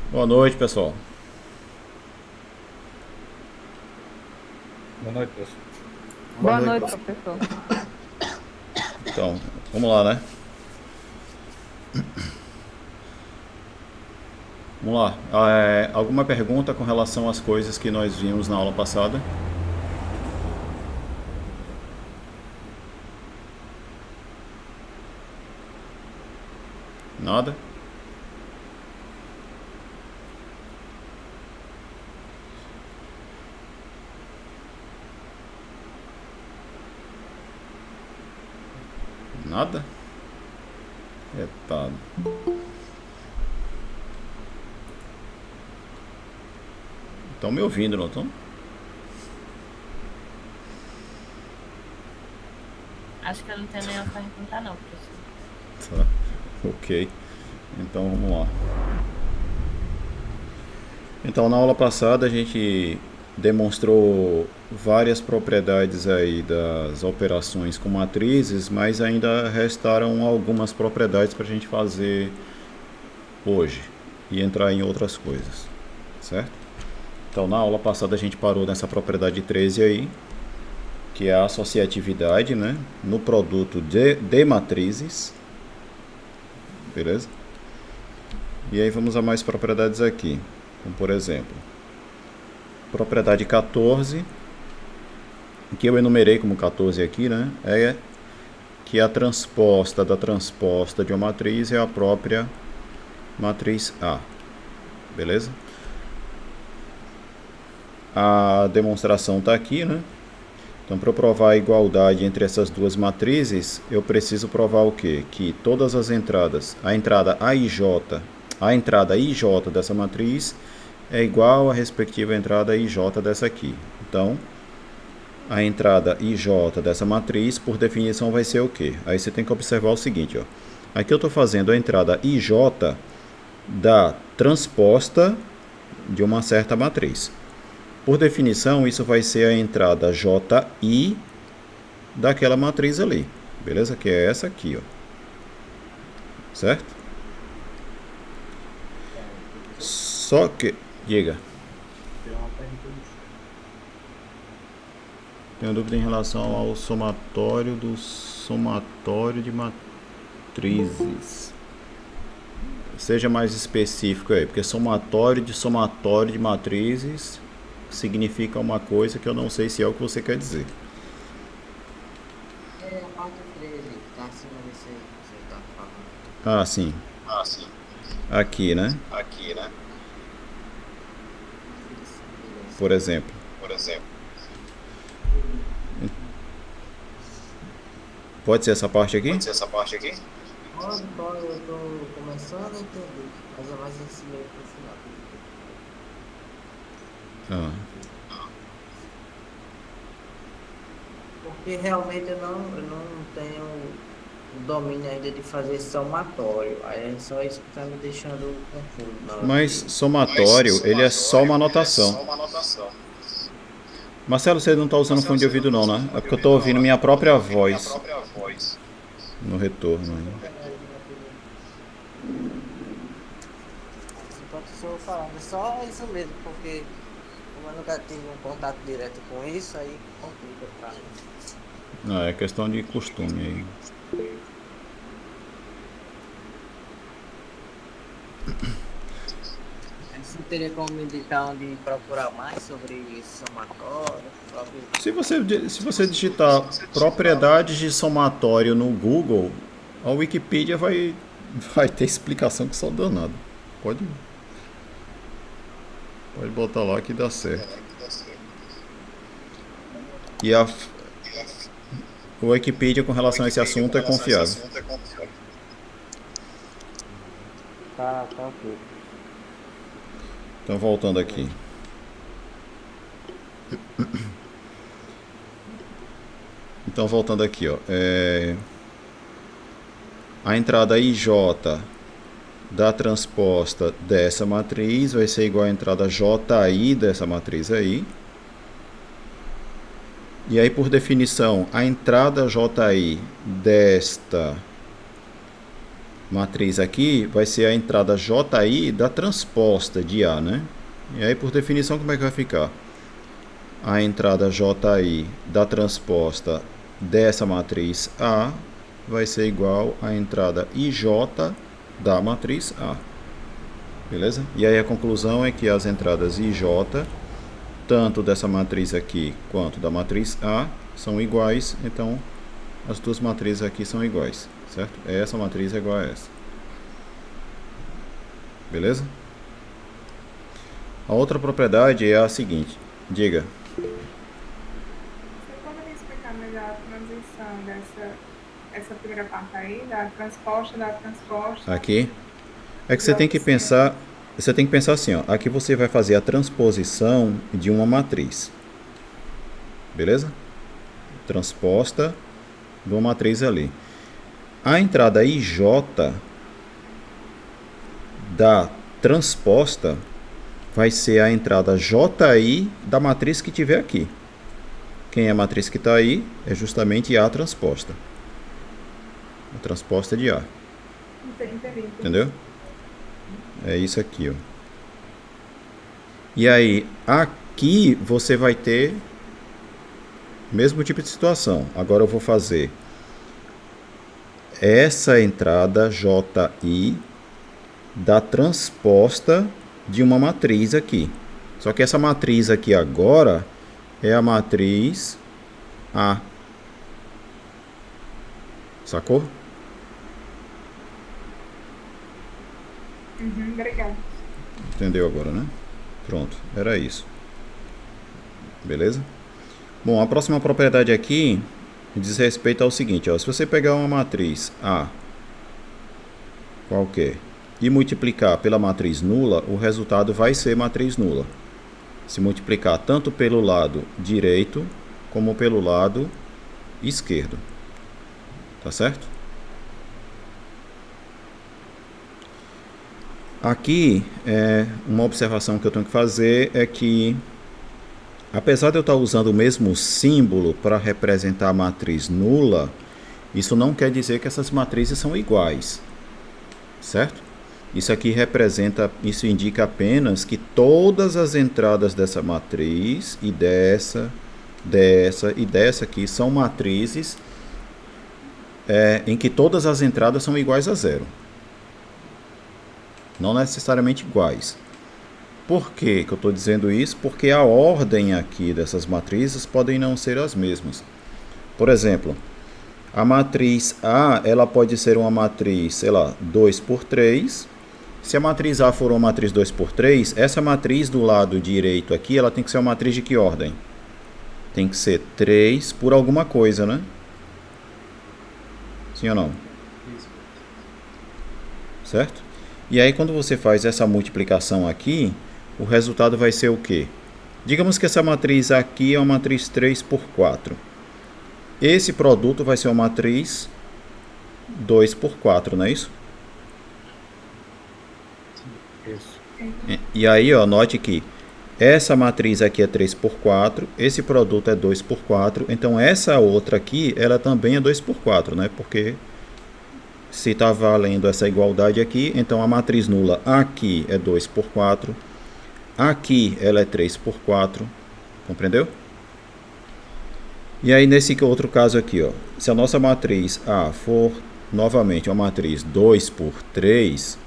Boa noite, pessoal. Boa noite, professor. Boa noite, professor. Então, vamos lá, né? Vamos lá. Alguma pergunta com relação às coisas que nós vimos na aula passada? Nada? Nada? Eita. Estão me ouvindo, não estão? Acho que eu não tenho nenhuma pergunta não, professor. Tá. Ok. Então vamos lá. Então na aula passada a gente demonstrou várias propriedades aí das operações com matrizes, mas ainda restaram algumas propriedades para a gente fazer hoje e entrar em outras coisas, certo? Então na aula passada a gente parou nessa propriedade 13 aí, que é a associatividade, né, no produto de matrizes, beleza? E aí vamos a mais propriedades aqui, como por exemplo, propriedade 14, que eu enumerei como 14 aqui, né, é que a transposta da transposta de uma matriz é a própria matriz A, beleza? A demonstração está aqui, né? Então, para eu provar a igualdade entre essas duas matrizes, eu preciso provar o quê? Que todas as entradas, a entrada IJ dessa matriz é igual à respectiva entrada IJ dessa aqui. Então, a entrada IJ dessa matriz, por definição, vai ser o quê? Aí você tem que observar o seguinte, ó. Aqui eu estou fazendo a entrada IJ da transposta de uma certa matriz. Por definição, isso vai ser a entrada JI daquela matriz ali, beleza? Que é essa aqui, ó. Certo? Só que... Diga. Tenho dúvida em relação ao somatório do somatório de matrizes. Seja mais específico aí, porque somatório de matrizes significa uma coisa que eu não sei se é o que você quer dizer. É a parte 13, que tá acima desse aí que você tá falando. Ah, sim. Aqui, né? Por exemplo. Pode ser essa parte aqui? Pode, eu tô começando a entender, mas é mais esse meio pro final. Ah. Porque realmente eu não tenho o domínio ainda de fazer somatório. Aí é só isso que tá me deixando confuso na hora Mas de... somatório, ele é só uma anotação. Marcelo, você não está usando fone de ouvido não, né? É porque eu estou ouvindo minha própria voz no retorno aí. Enquanto eu estou falando, é só isso mesmo, porque como eu nunca tive um contato direto com isso, aí complica pra mim. Não, é questão de costume aí. Você teria como me indicar onde procurar mais sobre esse somatório? Se você digitar propriedades de somatório no Google, a Wikipedia vai ter explicação que só danado. Pode botar lá que dá certo. E a Wikipedia com relação a esse assunto é confiável. Tá ok. Então, voltando aqui. Então, voltando aqui, ó. A entrada IJ da transposta dessa matriz vai ser igual à entrada JI dessa matriz aí. E aí, por definição, a entrada JI desta matriz aqui vai ser a entrada JI da transposta de A, né? E aí, por definição, como é que vai ficar? A entrada JI da transposta dessa matriz A vai ser igual à entrada IJ da matriz A. Beleza? E aí a conclusão é que as entradas IJ, tanto dessa matriz aqui quanto da matriz A, são iguais. Então, as duas matrizes aqui são iguais, certo? Essa matriz é igual a essa. Beleza? A outra propriedade é a seguinte. Diga. Você poderia explicar melhor a transição essa primeira parte aí, da transposta? Aqui. É que você tem que pensar assim, ó. Aqui você vai fazer a transposição de uma matriz. Beleza? Transposta de uma matriz ali. A entrada IJ da transposta vai ser a entrada JI da matriz que tiver aqui. Quem é a matriz que está aí é justamente A transposta. A transposta de A. Entendi. Entendeu? É isso aqui, ó. E aí, aqui você vai ter o mesmo tipo de situação. Agora eu vou fazer essa entrada JI da transposta de uma matriz aqui. Só que essa matriz aqui agora é a matriz A. Sacou? Obrigada. Entendeu agora, né? Pronto, era isso. Beleza? Bom, a próxima propriedade aqui diz respeito ao seguinte, ó. Se você pegar uma matriz A qualquer e multiplicar pela matriz nula, o resultado vai ser matriz nula. Se multiplicar tanto pelo lado direito como pelo lado esquerdo. Tá certo? Aqui, uma observação que eu tenho que fazer é que, apesar de eu estar usando o mesmo símbolo para representar a matriz nula, isso não quer dizer que essas matrizes são iguais, certo? Isso aqui isso indica apenas que todas as entradas dessa matriz e dessa e dessa aqui são matrizes em que todas as entradas são iguais a zero. Não necessariamente iguais. Por que eu estou dizendo isso? Porque a ordem aqui dessas matrizes podem não ser as mesmas. Por exemplo, a matriz A, ela pode ser uma matriz, sei lá, 2 por 3. Se a matriz A for uma matriz 2 por 3, essa matriz do lado direito aqui, ela tem que ser uma matriz de que ordem? Tem que ser 3 por alguma coisa, né? Sim ou não? Certo? E aí, quando você faz essa multiplicação aqui, o resultado vai ser o quê? Digamos que essa matriz aqui é uma matriz 3 por 4. Esse produto vai ser uma matriz 2 por 4, não é isso? Isso. E aí, ó, note que essa matriz aqui é 3 por 4, esse produto é 2 por 4, então essa outra aqui, ela também é 2 por 4, né? Porque se está valendo essa igualdade aqui, então a matriz nula aqui é 2 por 4, aqui ela é 3 por 4, compreendeu? E aí nesse outro caso aqui, ó, se a nossa matriz A for novamente uma matriz 2 por 3,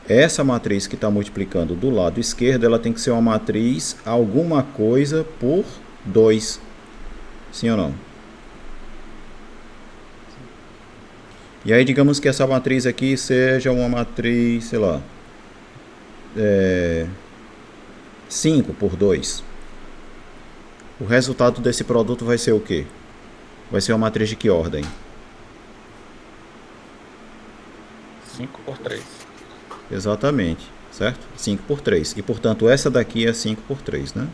essa matriz que está multiplicando do lado esquerdo, ela tem que ser uma matriz alguma coisa por 2, sim ou não? E aí, digamos que essa matriz aqui seja uma matriz, sei lá, 5 por 2. O resultado desse produto vai ser o quê? Vai ser uma matriz de que ordem? 5 por 3. Exatamente. certo? 5 por 3. E, portanto, essa daqui é 5 por 3, né?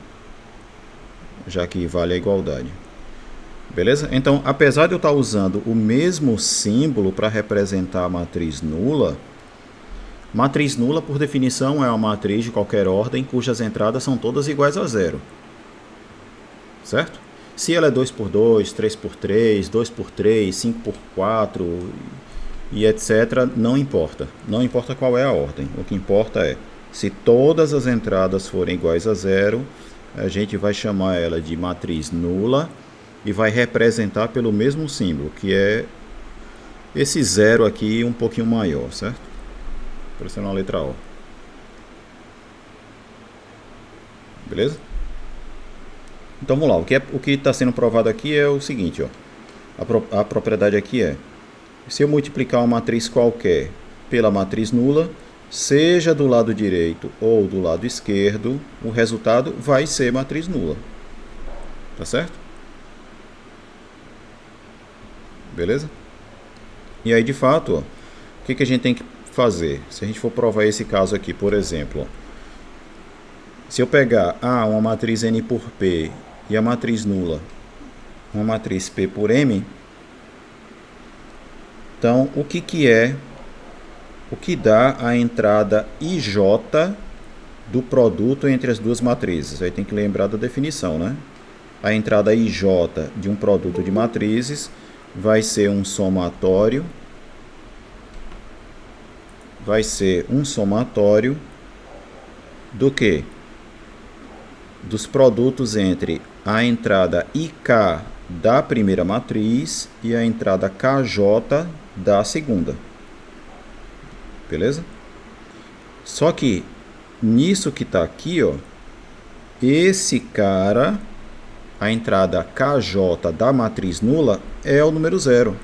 Já que vale a igualdade. Beleza? Então, apesar de eu estar usando o mesmo símbolo para representar a matriz nula, por definição, é uma matriz de qualquer ordem cujas entradas são todas iguais a zero. Certo? Se ela é 2 por 2, 3 por 3, 2 por 3, 5 por 4 e etc., não importa. Não importa qual é a ordem. O que importa é, se todas as entradas forem iguais a zero, a gente vai chamar ela de matriz nula e vai representar pelo mesmo símbolo, que é esse zero aqui um pouquinho maior, certo? Parecendo uma letra O. Beleza? Então vamos lá, o que está sendo provado aqui é o seguinte, ó. A propriedade aqui é, se eu multiplicar uma matriz qualquer pela matriz nula, seja do lado direito ou do lado esquerdo, o resultado vai ser matriz nula. Tá certo? Beleza? E aí, de fato, ó, o que a gente tem que fazer? Se a gente for provar esse caso aqui, por exemplo, ó, se eu pegar uma matriz N por P e a matriz nula, uma matriz P por M, então o que dá a entrada IJ do produto entre as duas matrizes? Aí tem que lembrar da definição, né? A entrada IJ de um produto de matrizes vai ser um somatório, do que? Dos produtos entre a entrada IK da primeira matriz e a entrada KJ da segunda. Beleza? Só que nisso que está aqui, ó, esse cara, a entrada KJ da matriz nula é o número zero,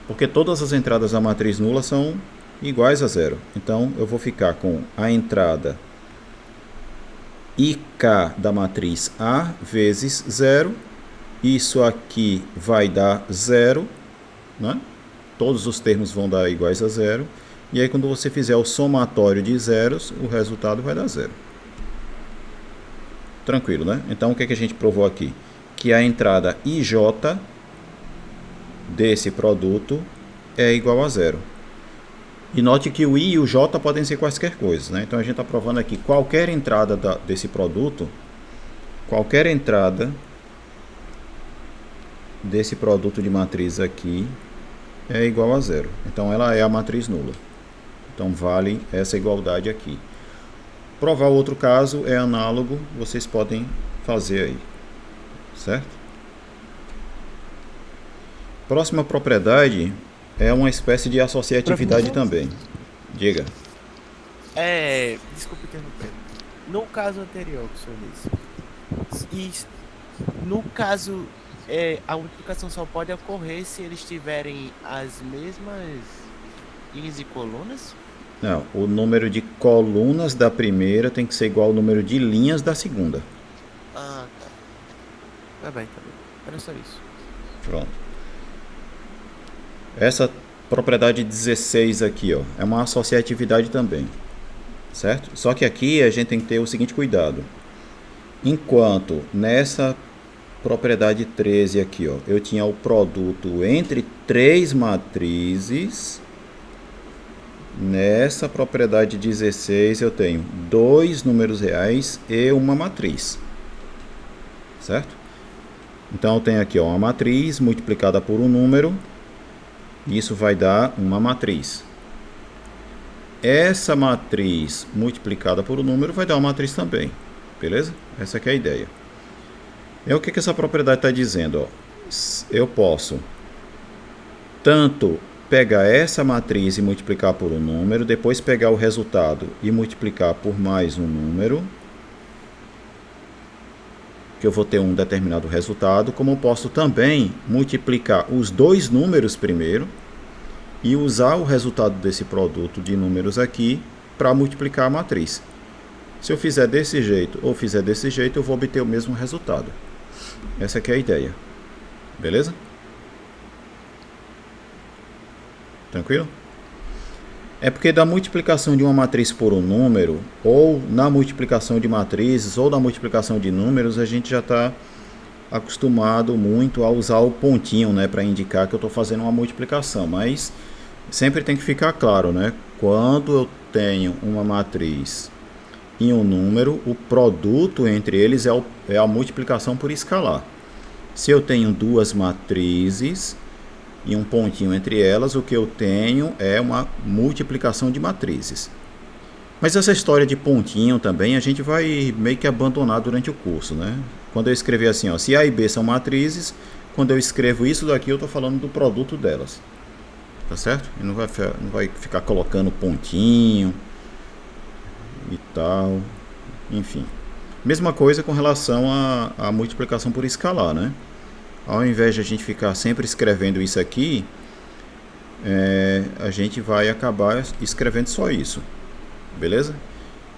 porque todas as entradas da matriz nula são iguais a zero. Então eu vou ficar com a entrada IK da matriz A vezes zero. Isso aqui vai dar zero, né? Todos os termos vão dar iguais a zero. E aí quando você fizer o somatório de zeros, o resultado vai dar zero. Tranquilo, né? Então o que a gente provou aqui? Que a entrada IJ desse produto é igual a zero. E note que o I e o J podem ser quaisquer coisas, né? Então a gente está provando aqui qualquer entrada desse produto, qualquer entrada desse produto de matriz aqui é igual a zero. Então ela é a matriz nula. Então vale essa igualdade aqui. Provar o outro caso é análogo, vocês podem fazer aí, certo? Próxima propriedade é uma espécie de associatividade também. Diga. Desculpa interromper. No caso anterior que o senhor disse, no caso, a multiplicação só pode ocorrer se eles tiverem as mesmas linhas e colunas? Não, o número de colunas da primeira tem que ser igual ao número de linhas da segunda. Ah, tá. Tá bem. Era só isso. Pronto. Essa propriedade 16 aqui, ó, é uma associatividade também, certo? Só que aqui a gente tem que ter o seguinte cuidado. Enquanto nessa propriedade 13 aqui, ó, eu tinha o produto entre três matrizes, nessa propriedade 16 eu tenho dois números reais e uma matriz, certo? Então eu tenho aqui, ó, uma matriz multiplicada por um número. Isso vai dar uma matriz. Essa matriz multiplicada por um número vai dar uma matriz também. Beleza? Essa aqui é a ideia. E o que essa propriedade está dizendo? Ó? Eu posso tanto pegar essa matriz e multiplicar por um número, depois pegar o resultado e multiplicar por mais um número, que eu vou ter um determinado resultado, como eu posso também multiplicar os dois números primeiro e usar o resultado desse produto de números aqui para multiplicar a matriz. Se eu fizer desse jeito ou fizer desse jeito, eu vou obter o mesmo resultado. Essa aqui é a ideia. Beleza? Tranquilo? É porque da multiplicação de uma matriz por um número, ou na multiplicação de matrizes, ou na multiplicação de números, a gente já está acostumado muito a usar o pontinho, né, para indicar que eu estou fazendo uma multiplicação. Mas sempre tem que ficar claro, né? Quando eu tenho uma matriz e um número, o produto entre eles é a multiplicação por escalar. Se eu tenho duas matrizes e um pontinho entre elas, o que eu tenho é uma multiplicação de matrizes. Mas essa história de pontinho também a gente vai meio que abandonar durante o curso, né? Quando eu escrever assim, ó, se A e B são matrizes, quando eu escrevo isso daqui eu estou falando do produto delas. Tá certo? E não vai ficar colocando pontinho e tal, enfim. Mesma coisa com relação à multiplicação por escalar, né? Ao invés de a gente ficar sempre escrevendo isso aqui, a gente vai acabar escrevendo só isso, beleza?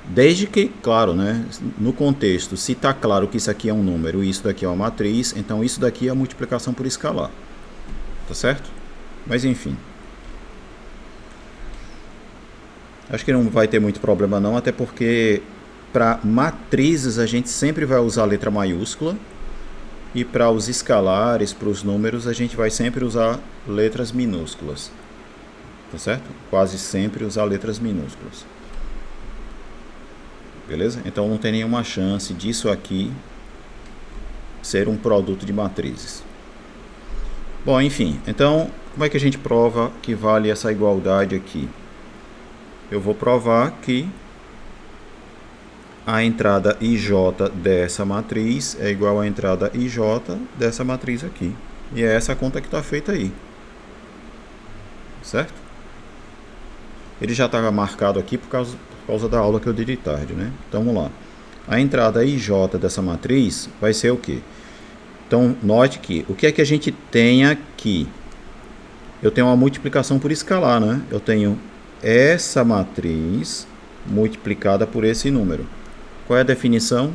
Desde que, claro, né, no contexto, se está claro que isso aqui é um número e isso daqui é uma matriz, então isso daqui é a multiplicação por escalar, tá certo? Mas enfim. Acho que não vai ter muito problema não, até porque para matrizes a gente sempre vai usar a letra maiúscula e para os escalares, para os números, a gente vai sempre usar letras minúsculas, tá certo? Quase sempre usar letras minúsculas. Beleza? Então não tem nenhuma chance disso aqui ser um produto de matrizes. Bom, enfim, então como é que a gente prova que vale essa igualdade aqui? Eu vou provar que a entrada IJ dessa matriz é igual à entrada IJ dessa matriz aqui. E é essa a conta que está feita aí. Certo? Ele já estava marcado aqui por causa da aula que eu dei de tarde, né? Então vamos lá. A entrada IJ dessa matriz vai ser o quê? Então note que o que é que a gente tem aqui? Eu tenho uma multiplicação por escalar, né? Eu tenho essa matriz multiplicada por esse número. Qual é a definição?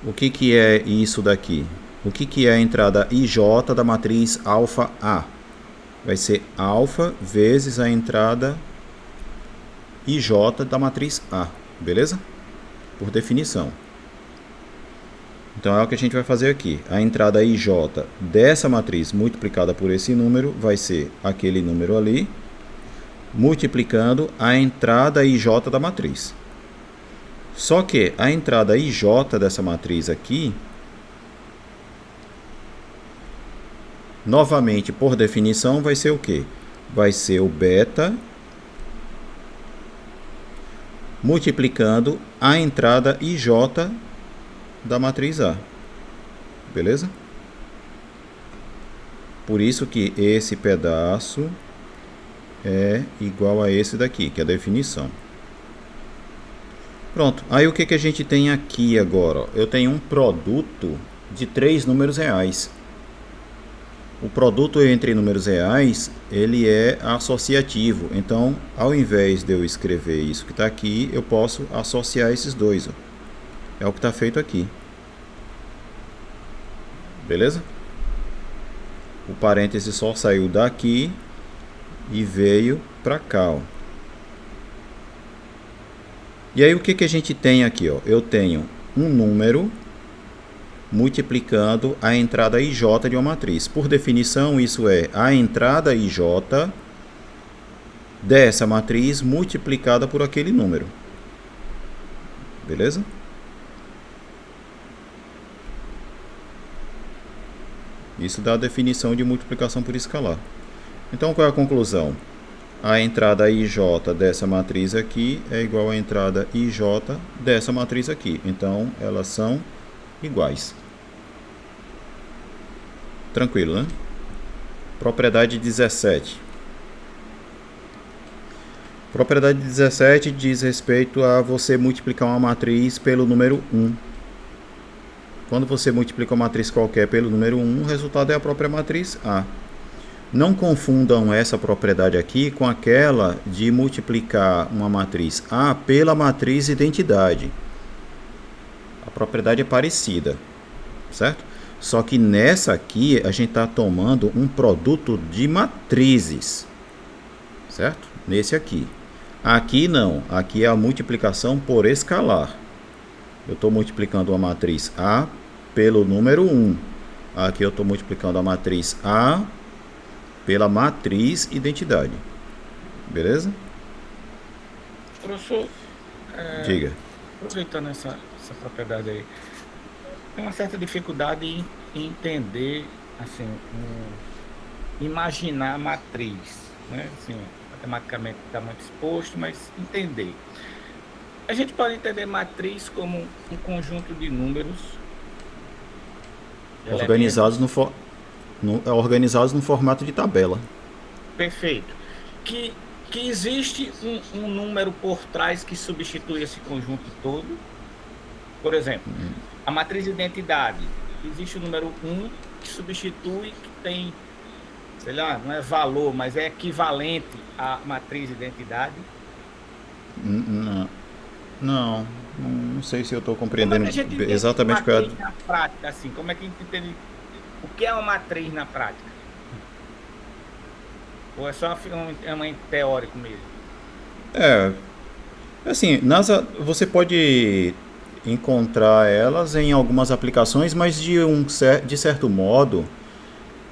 O que é isso daqui? O que é a entrada IJ da matriz alfa A? Vai ser alfa vezes a entrada IJ da matriz A, beleza? Por definição. Então é o que a gente vai fazer aqui. A entrada IJ dessa matriz multiplicada por esse número vai ser aquele número ali, multiplicando a entrada IJ da matriz. Só que a entrada IJ dessa matriz aqui, novamente por definição, vai ser o quê? Vai ser o beta multiplicando a entrada IJ da matriz A. Beleza? Por isso que esse pedaço é igual a esse daqui, que é a definição. Pronto. Aí o que a gente tem aqui agora? Eu tenho um produto de 3 números reais. O produto entre números reais, ele é associativo. Então, ao invés de eu escrever isso que está aqui, eu posso associar esses dois. Ó. É o que está feito aqui. Beleza? O parêntese só saiu daqui e veio para cá. Ó. E aí o que a gente tem aqui? Ó? Eu tenho um número multiplicando a entrada IJ de uma matriz. Por definição, isso é a entrada IJ dessa matriz multiplicada por aquele número. Beleza? Isso dá a definição de multiplicação por escalar. Então, qual é a conclusão? A entrada IJ dessa matriz aqui é igual à entrada IJ dessa matriz aqui. Então, elas são iguais. Tranquilo, né? Propriedade 17. Propriedade 17 diz respeito a você multiplicar uma matriz pelo número 1. Quando você multiplica uma matriz qualquer pelo número 1, o resultado é a própria matriz A. Não confundam essa propriedade aqui com aquela de multiplicar uma matriz A pela matriz identidade. A propriedade é parecida, certo? Só que nessa aqui a gente está tomando um produto de matrizes, certo? Nesse aqui. Aqui não, aqui é a multiplicação por escalar. Eu estou multiplicando a matriz A pelo número 1. Aqui eu estou multiplicando a matriz A pela matriz identidade. Beleza? Professor, Diga. aproveitando essa propriedade aí, tem uma certa dificuldade em entender, assim, imaginar a matriz, né? Assim, matematicamente está muito exposto, mas entender. A gente pode entender matriz como um conjunto de números Organizados organizados no formato de tabela. Perfeito. Que existe um número por trás que substitui esse conjunto todo. Por exemplo, a matriz de identidade. Existe o número 1 que substitui, que tem, sei lá, não é valor, mas é equivalente à matriz de identidade. Não sei se eu estou compreendendo exatamente qual é na prática, assim, como é que a gente entende o que é uma matriz na prática? Ou é só um teórico mesmo? Assim, você pode encontrar elas em algumas aplicações, mas de certo modo,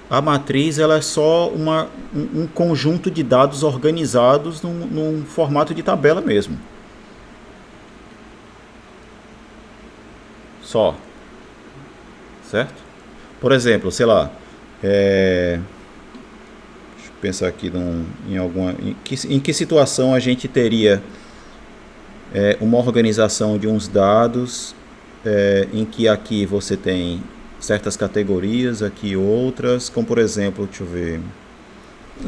a matriz ela é só um conjunto de dados organizados num formato de tabela mesmo. Só. Certo? Por exemplo, sei lá, deixa eu pensar aqui em que situação a gente teria uma organização de uns dados em que aqui você tem certas categorias, aqui outras, como por exemplo, deixa eu ver,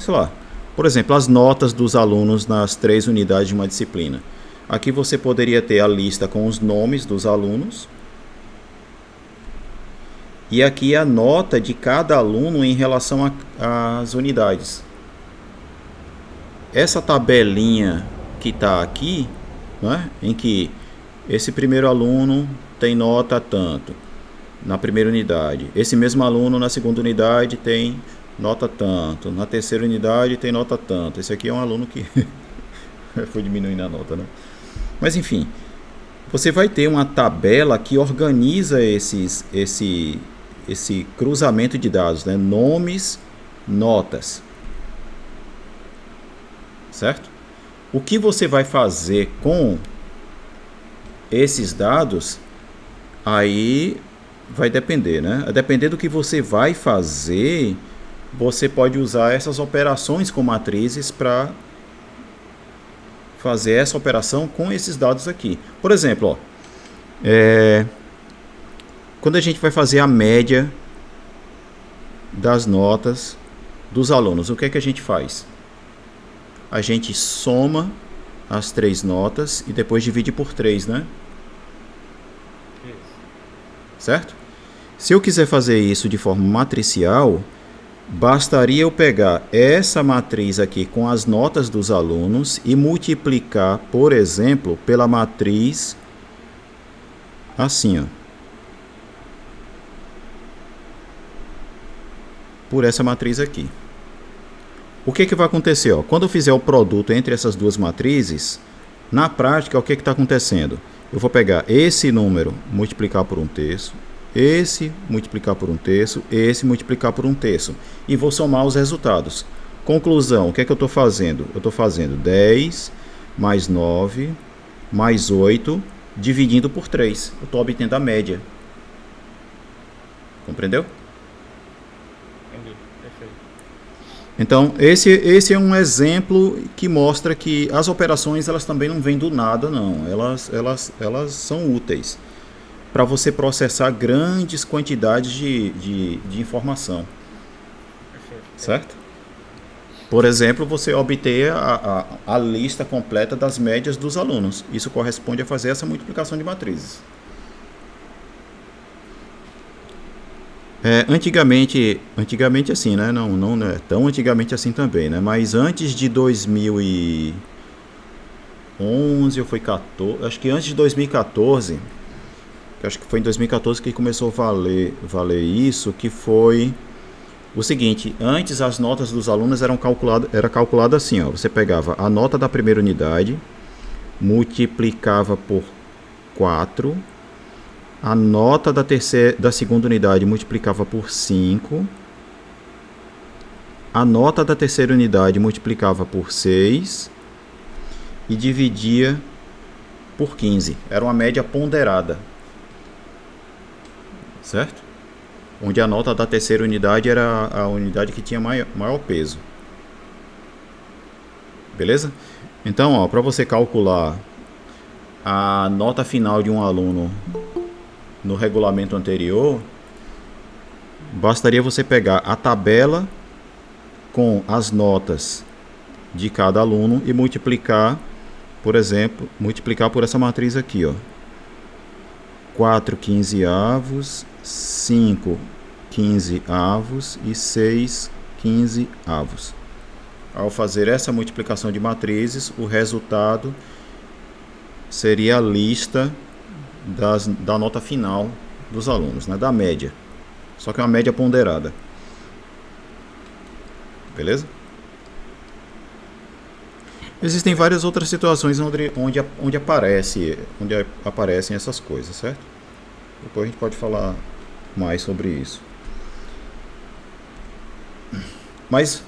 sei lá, por exemplo, as notas dos alunos nas 3 unidades de uma disciplina. Aqui você poderia ter a lista com os nomes dos alunos. E aqui a nota de cada aluno em relação às unidades. Essa tabelinha que está aqui, né, em que esse primeiro aluno tem nota tanto na primeira unidade. Esse mesmo aluno na segunda unidade tem nota tanto. Na terceira unidade tem nota tanto. Esse aqui é um aluno que foi diminuindo a nota, né? Mas enfim, você vai ter uma tabela que organiza esse cruzamento de dados, né? Nomes, notas. Certo? O que você vai fazer com esses dados, aí vai depender, né? A depender do que você vai fazer, você pode usar essas operações com matrizes para fazer essa operação com esses dados aqui. Por exemplo, quando a gente vai fazer a média das notas dos alunos, o que é que a gente faz? A gente soma as 3 notas e depois divide por 3, né? Certo? Se eu quiser fazer isso de forma matricial, bastaria eu pegar essa matriz aqui com as notas dos alunos e multiplicar, por exemplo, pela matriz assim, ó. Por essa matriz aqui. O que vai acontecer? Ó? Quando eu fizer o produto entre essas duas matrizes, na prática, o que está acontecendo? Eu vou pegar esse número, multiplicar por 1/3, esse multiplicar por 1/3, esse multiplicar por 1/3, e vou somar os resultados. Conclusão, o que é que eu estou fazendo? Eu estou fazendo 10 mais 9 mais 8 dividindo por 3. Eu estou obtendo a média. Compreendeu? Então, esse é um exemplo que mostra que as operações elas também não vêm do nada, não. Elas são úteis para você processar grandes quantidades de informação. Certo? Por exemplo, você obter a lista completa das médias dos alunos. Isso corresponde a fazer essa multiplicação de matrizes. Antigamente assim, né? Não é tão antigamente assim também, né? Mas antes de 2011 ou foi 14, acho que antes de 2014, acho que foi em 2014 que começou a valer isso, que foi o seguinte, antes as notas dos alunos era calculada assim, ó, você pegava a nota da primeira unidade, multiplicava por 4, a nota da segunda unidade multiplicava por 5, a nota da terceira unidade multiplicava por 6 e dividia por 15. Era uma média ponderada, certo? Onde a nota da terceira unidade era a unidade que tinha maior peso. Beleza? Então, para você calcular a nota final de um aluno no regulamento anterior, bastaria você pegar a tabela com as notas de cada aluno e multiplicar, por exemplo, por essa matriz aqui, ó. 4 15avos, 5 15avos e 6 15avos. Ao fazer essa multiplicação de matrizes, o resultado seria a lista da nota final dos alunos, né, da média. Só que é uma média ponderada. Beleza? Existem várias outras situações onde aparecem essas coisas, certo? Depois a gente pode falar mais sobre isso. Mas,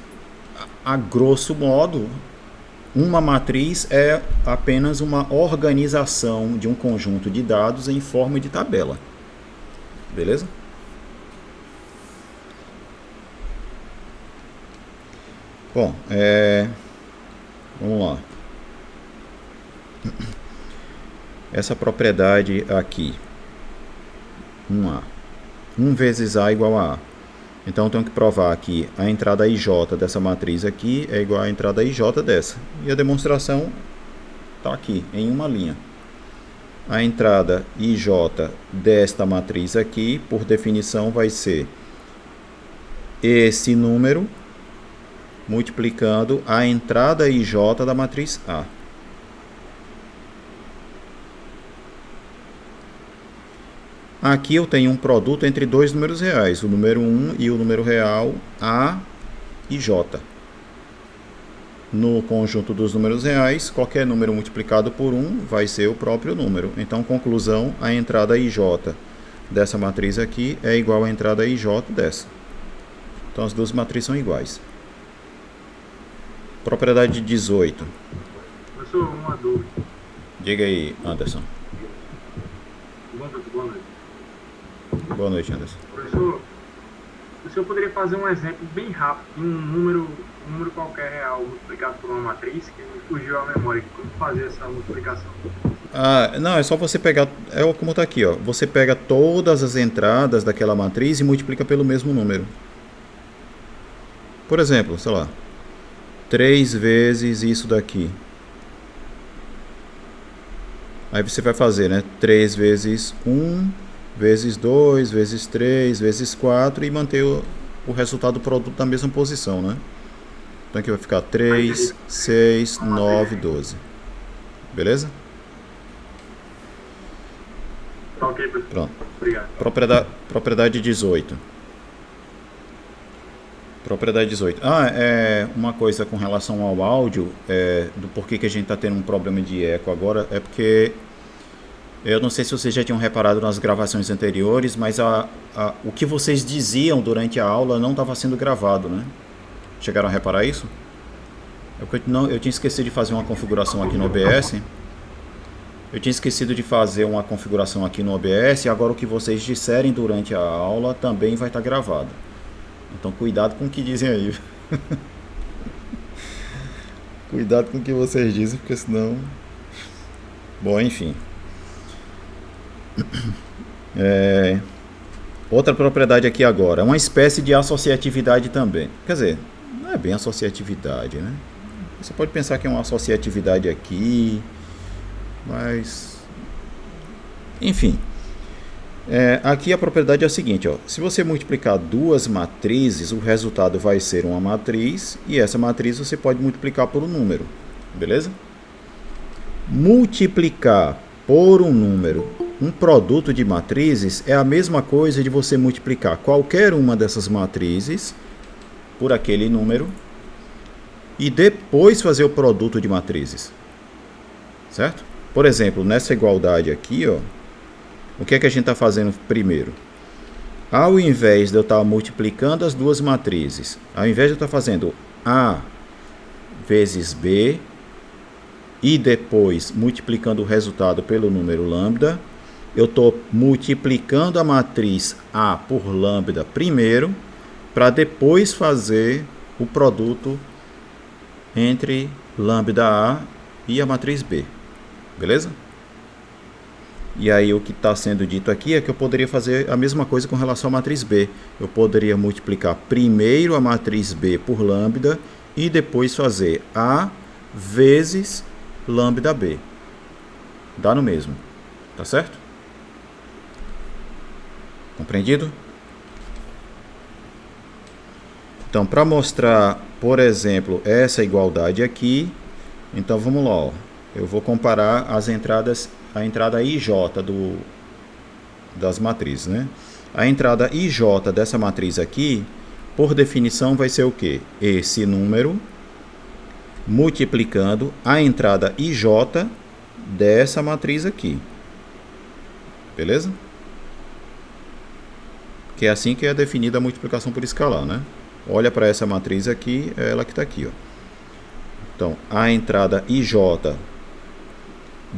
a grosso modo, uma matriz é apenas uma organização de um conjunto de dados em forma de tabela. Beleza? Bom, vamos lá. Essa propriedade aqui, 1A. 1 vezes A igual a A. Então, eu tenho que provar que a entrada IJ dessa matriz aqui é igual à entrada IJ dessa. E a demonstração está aqui, em uma linha. A entrada IJ desta matriz aqui, por definição, vai ser esse número multiplicando a entrada IJ da matriz A. Aqui eu tenho um produto entre dois números reais, o número 1 e o número real A e J. No conjunto dos números reais, qualquer número multiplicado por 1 vai ser o próprio número. Então, conclusão, a entrada IJ dessa matriz aqui é igual à entrada IJ dessa. Então, as duas matrizes são iguais. Propriedade 18. Professor, uma dúvida. Diga aí, Anderson. Boa noite. Boa noite, Anderson. Professor, o senhor poderia fazer um exemplo bem rápido de um número qualquer real multiplicado por uma matriz que me fugiu à memória? Como fazer essa multiplicação? Não, é só você pegar, como está aqui, ó. Você pega todas as entradas daquela matriz e multiplica pelo mesmo número. Por exemplo, sei lá, 3 vezes isso daqui. Aí você vai fazer, né? 3 vezes 1, vezes 2, vezes 3, vezes 4 e manter o resultado do produto na mesma posição, né? Então aqui vai ficar 3, 6, 9, 12. Beleza? Ok, professor. Pronto. Obrigado. Propriedade 18. Propriedade 18. Uma coisa com relação ao áudio, do porquê que a gente está tendo um problema de eco agora, é porque eu não sei se vocês já tinham reparado nas gravações anteriores, mas o que vocês diziam durante a aula não estava sendo gravado, né? Chegaram a reparar isso? Eu tinha esquecido de fazer uma configuração aqui no OBS. E agora o que vocês disserem durante a aula também vai estar gravado. Então cuidado com o que dizem aí. Cuidado com o que vocês dizem, porque senão... Bom, enfim. Outra propriedade aqui agora. É uma espécie de associatividade também. Quer dizer, não é bem associatividade, né? Você pode pensar que é uma associatividade aqui, mas... Enfim. Aqui a propriedade é a seguinte, ó. Se você multiplicar duas matrizes, o resultado vai ser uma matriz, e essa matriz você pode multiplicar por um número, beleza? Multiplicar por um número um produto de matrizes é a mesma coisa de você multiplicar qualquer uma dessas matrizes por aquele número e depois fazer o produto de matrizes. Certo? Por exemplo, nessa igualdade aqui, ó, o que é que a gente está fazendo primeiro? Ao invés de eu estar multiplicando as duas matrizes, ao invés de eu estar fazendo A vezes B e depois multiplicando o resultado pelo número lambda, eu estou multiplicando a matriz A por lambda primeiro, para depois fazer o produto entre lambda A e a matriz B. Beleza? E aí o que está sendo dito aqui é que eu poderia fazer a mesma coisa com relação à matriz B. Eu poderia multiplicar primeiro a matriz B por lambda e depois fazer A vezes lambda B. Dá no mesmo. Tá certo? Compreendido? Então, para mostrar, por exemplo, essa igualdade aqui, então vamos lá, ó. Eu vou comparar as entradas, a entrada IJ das matrizes, né? A entrada IJ dessa matriz aqui, por definição, vai ser o quê? Esse número multiplicando a entrada IJ dessa matriz aqui. Beleza? Que é assim que é definida a multiplicação por escalar, né? Olha para essa matriz aqui, é ela que está aqui, ó. Então, a entrada IJ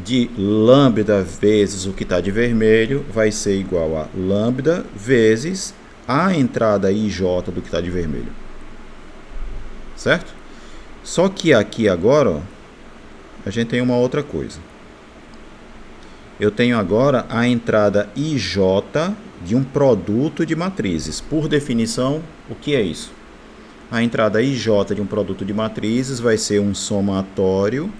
de lambda vezes o que está de vermelho vai ser igual a lambda vezes a entrada IJ do que está de vermelho. Certo? Só que aqui agora, ó, a gente tem uma outra coisa. Eu tenho agora a entrada IJ de um produto de matrizes. Por definição, o que é isso? A entrada IJ de um produto de matrizes vai ser um somatório.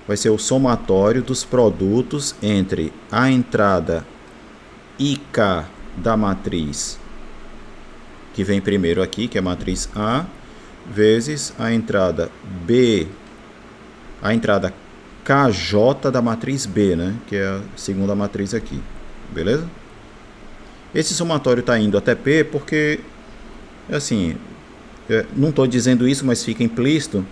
Vai ser o somatório dos produtos entre a entrada IK da matriz, que vem primeiro aqui, que é a matriz A, vezes a entrada B, a entrada KJ da matriz B, né? Que é a segunda matriz aqui. Beleza? Esse somatório está indo até P porque, assim, não estou dizendo isso, mas fica implícito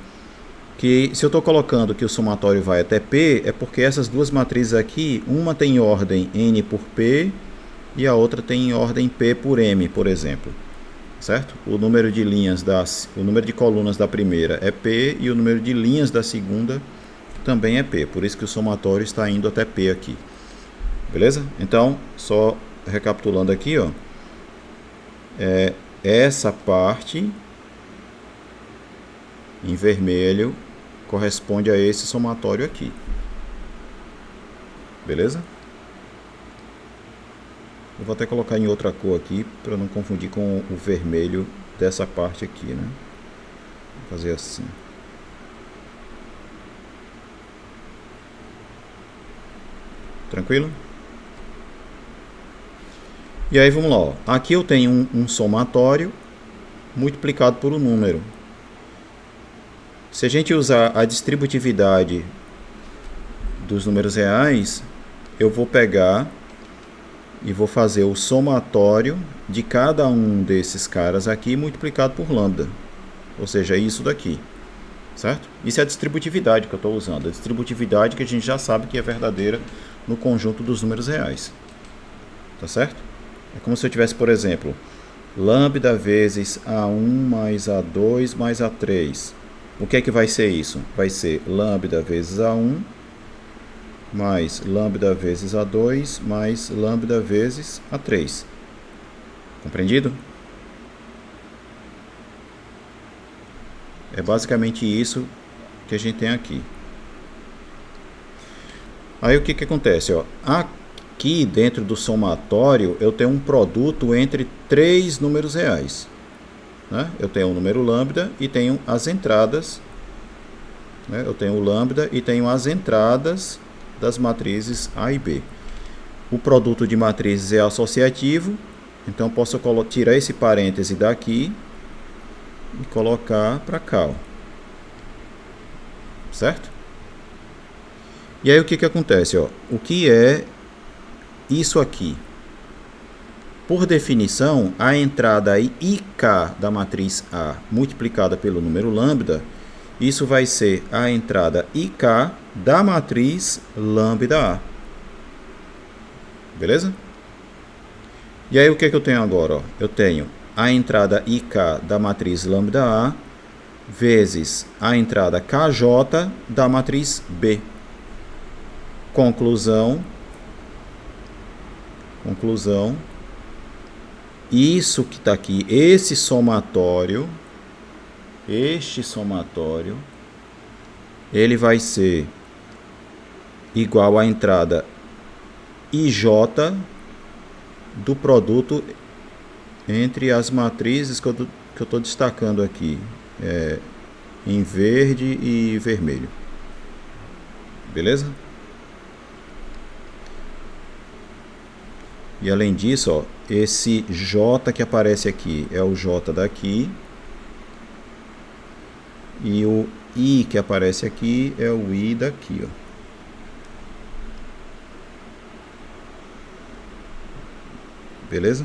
que se eu estou colocando que o somatório vai até P, é porque essas duas matrizes aqui, uma tem ordem N por P e a outra tem ordem P por M, por exemplo. Certo? O número de linhas o número de colunas da primeira é P e o número de linhas da segunda também é P. Por isso que o somatório está indo até P aqui. Beleza? Então, só recapitulando aqui, ó, essa parte em vermelho corresponde a esse somatório aqui. Beleza? Eu vou até colocar em outra cor aqui para não confundir com o vermelho dessa parte aqui, né? Vou fazer assim. Tranquilo? E aí vamos lá, ó. Aqui eu tenho um somatório multiplicado por um número. Se a gente usar a distributividade dos números reais, eu vou pegar e vou fazer o somatório de cada um desses caras aqui multiplicado por lambda. Ou seja, isso daqui. Certo? Isso é a distributividade que eu estou usando. A distributividade que a gente já sabe que é verdadeira no conjunto dos números reais. Tá certo? É como se eu tivesse, por exemplo, lambda vezes A1 mais A2 mais A3. O que é que vai ser isso? Vai ser lambda vezes A1 mais lambda vezes A2 mais lambda vezes A3. Compreendido? É basicamente isso que a gente tem aqui. Aí o que que acontece? Ó? Aqui dentro do somatório eu tenho um produto entre três números reais. Né? Eu tenho o número lambda e tenho as entradas. Né? Eu tenho o lambda e tenho as entradas das matrizes A e B. O produto de matrizes é associativo, então posso tirar esse parêntese daqui e colocar para cá. Ó. Certo? E aí o que que acontece? Ó? O que é isso aqui? Por definição, a entrada IK da matriz A multiplicada pelo número lambda, isso vai ser a entrada IK da matriz lambda A. Beleza? E aí o que é que eu tenho agora? Ó? Eu tenho a entrada IK da matriz lambda A vezes a entrada KJ da matriz B. Conclusão. Isso que está aqui, este somatório, ele vai ser igual à entrada IJ do produto entre as matrizes que eu estou destacando aqui, em verde e vermelho. Beleza? E além disso, ó, esse J que aparece aqui é o J daqui. E o I que aparece aqui é o I daqui, ó. Beleza?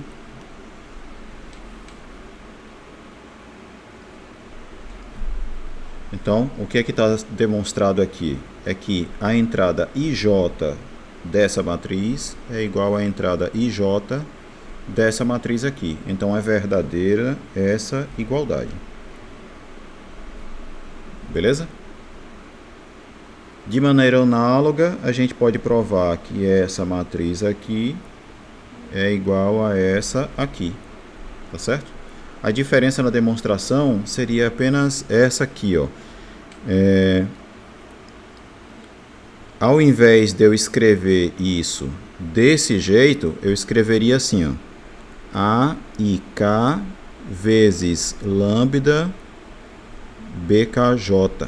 Então, o que é que está demonstrado aqui? É que a entrada IJ dessa matriz é igual à entrada IJ dessa matriz aqui. Então, é verdadeira essa igualdade. Beleza? De maneira análoga, a gente pode provar que essa matriz aqui é igual a essa aqui. Tá certo? A diferença na demonstração seria apenas essa aqui, ó. Ao invés de eu escrever isso desse jeito, eu escreveria assim, ó. AIK vezes lambda BKJ.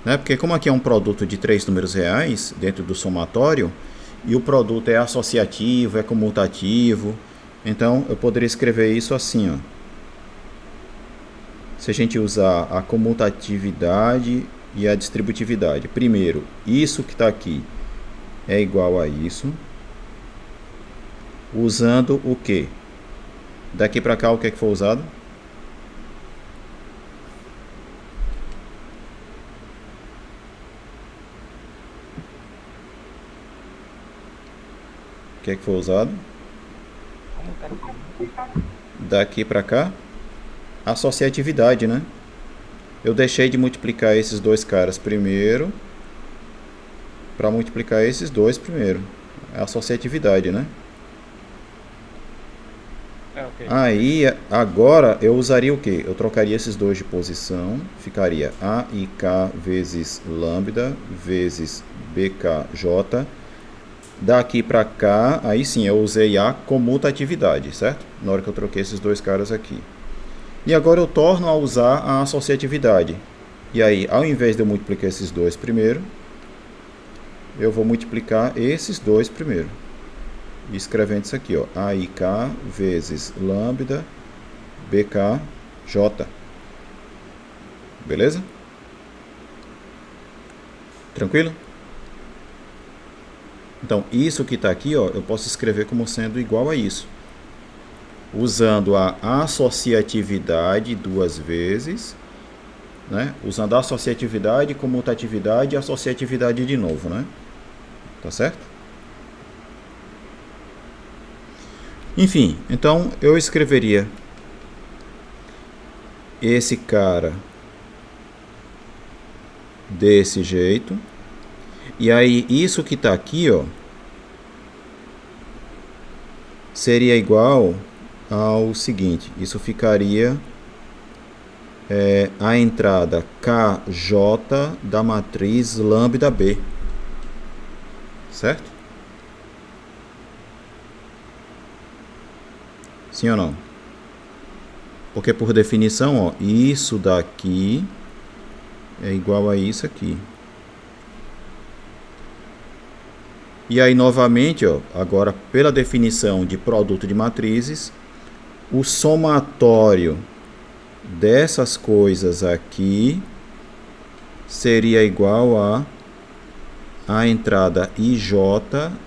Né? Porque como aqui é um produto de 3 números reais dentro do somatório, e o produto é associativo, é comutativo, então eu poderia escrever isso assim, ó. Se a gente usar a comutatividade e a distributividade. Primeiro, isso que está aqui é igual a isso. Usando o quê? Daqui para cá, o que é que foi usado? O que é que foi usado? Daqui para cá, associatividade, né? Eu deixei de multiplicar esses dois caras primeiro para multiplicar esses dois primeiro. É associatividade, né? Okay. Aí, agora eu usaria o que? Eu trocaria esses dois de posição. Ficaria AIK vezes lambda vezes BKJ. Daqui para cá, aí sim, eu usei a comutatividade, certo? Na hora que eu troquei esses dois caras aqui. E agora eu torno a usar a associatividade. E aí, ao invés de eu multiplicar esses dois primeiro, eu vou multiplicar esses dois primeiro. Escrevendo isso aqui, ó. AIK vezes lambda BKJ. Beleza? Tranquilo? Então, isso que está aqui, ó, eu posso escrever como sendo igual a isso. Usando a associatividade duas vezes, né? Usando a associatividade, comutatividade e associatividade de novo, né? Tá certo? Enfim, então eu escreveria esse cara desse jeito. E aí, isso que está aqui, ó, seria igual ao seguinte. Isso ficaria a entrada KJ da matriz lambda B. Certo? Sim ou não? Porque por definição, ó, isso daqui é igual a isso aqui. E aí, novamente, ó, agora pela definição de produto de matrizes, o somatório dessas coisas aqui seria igual a a entrada IJ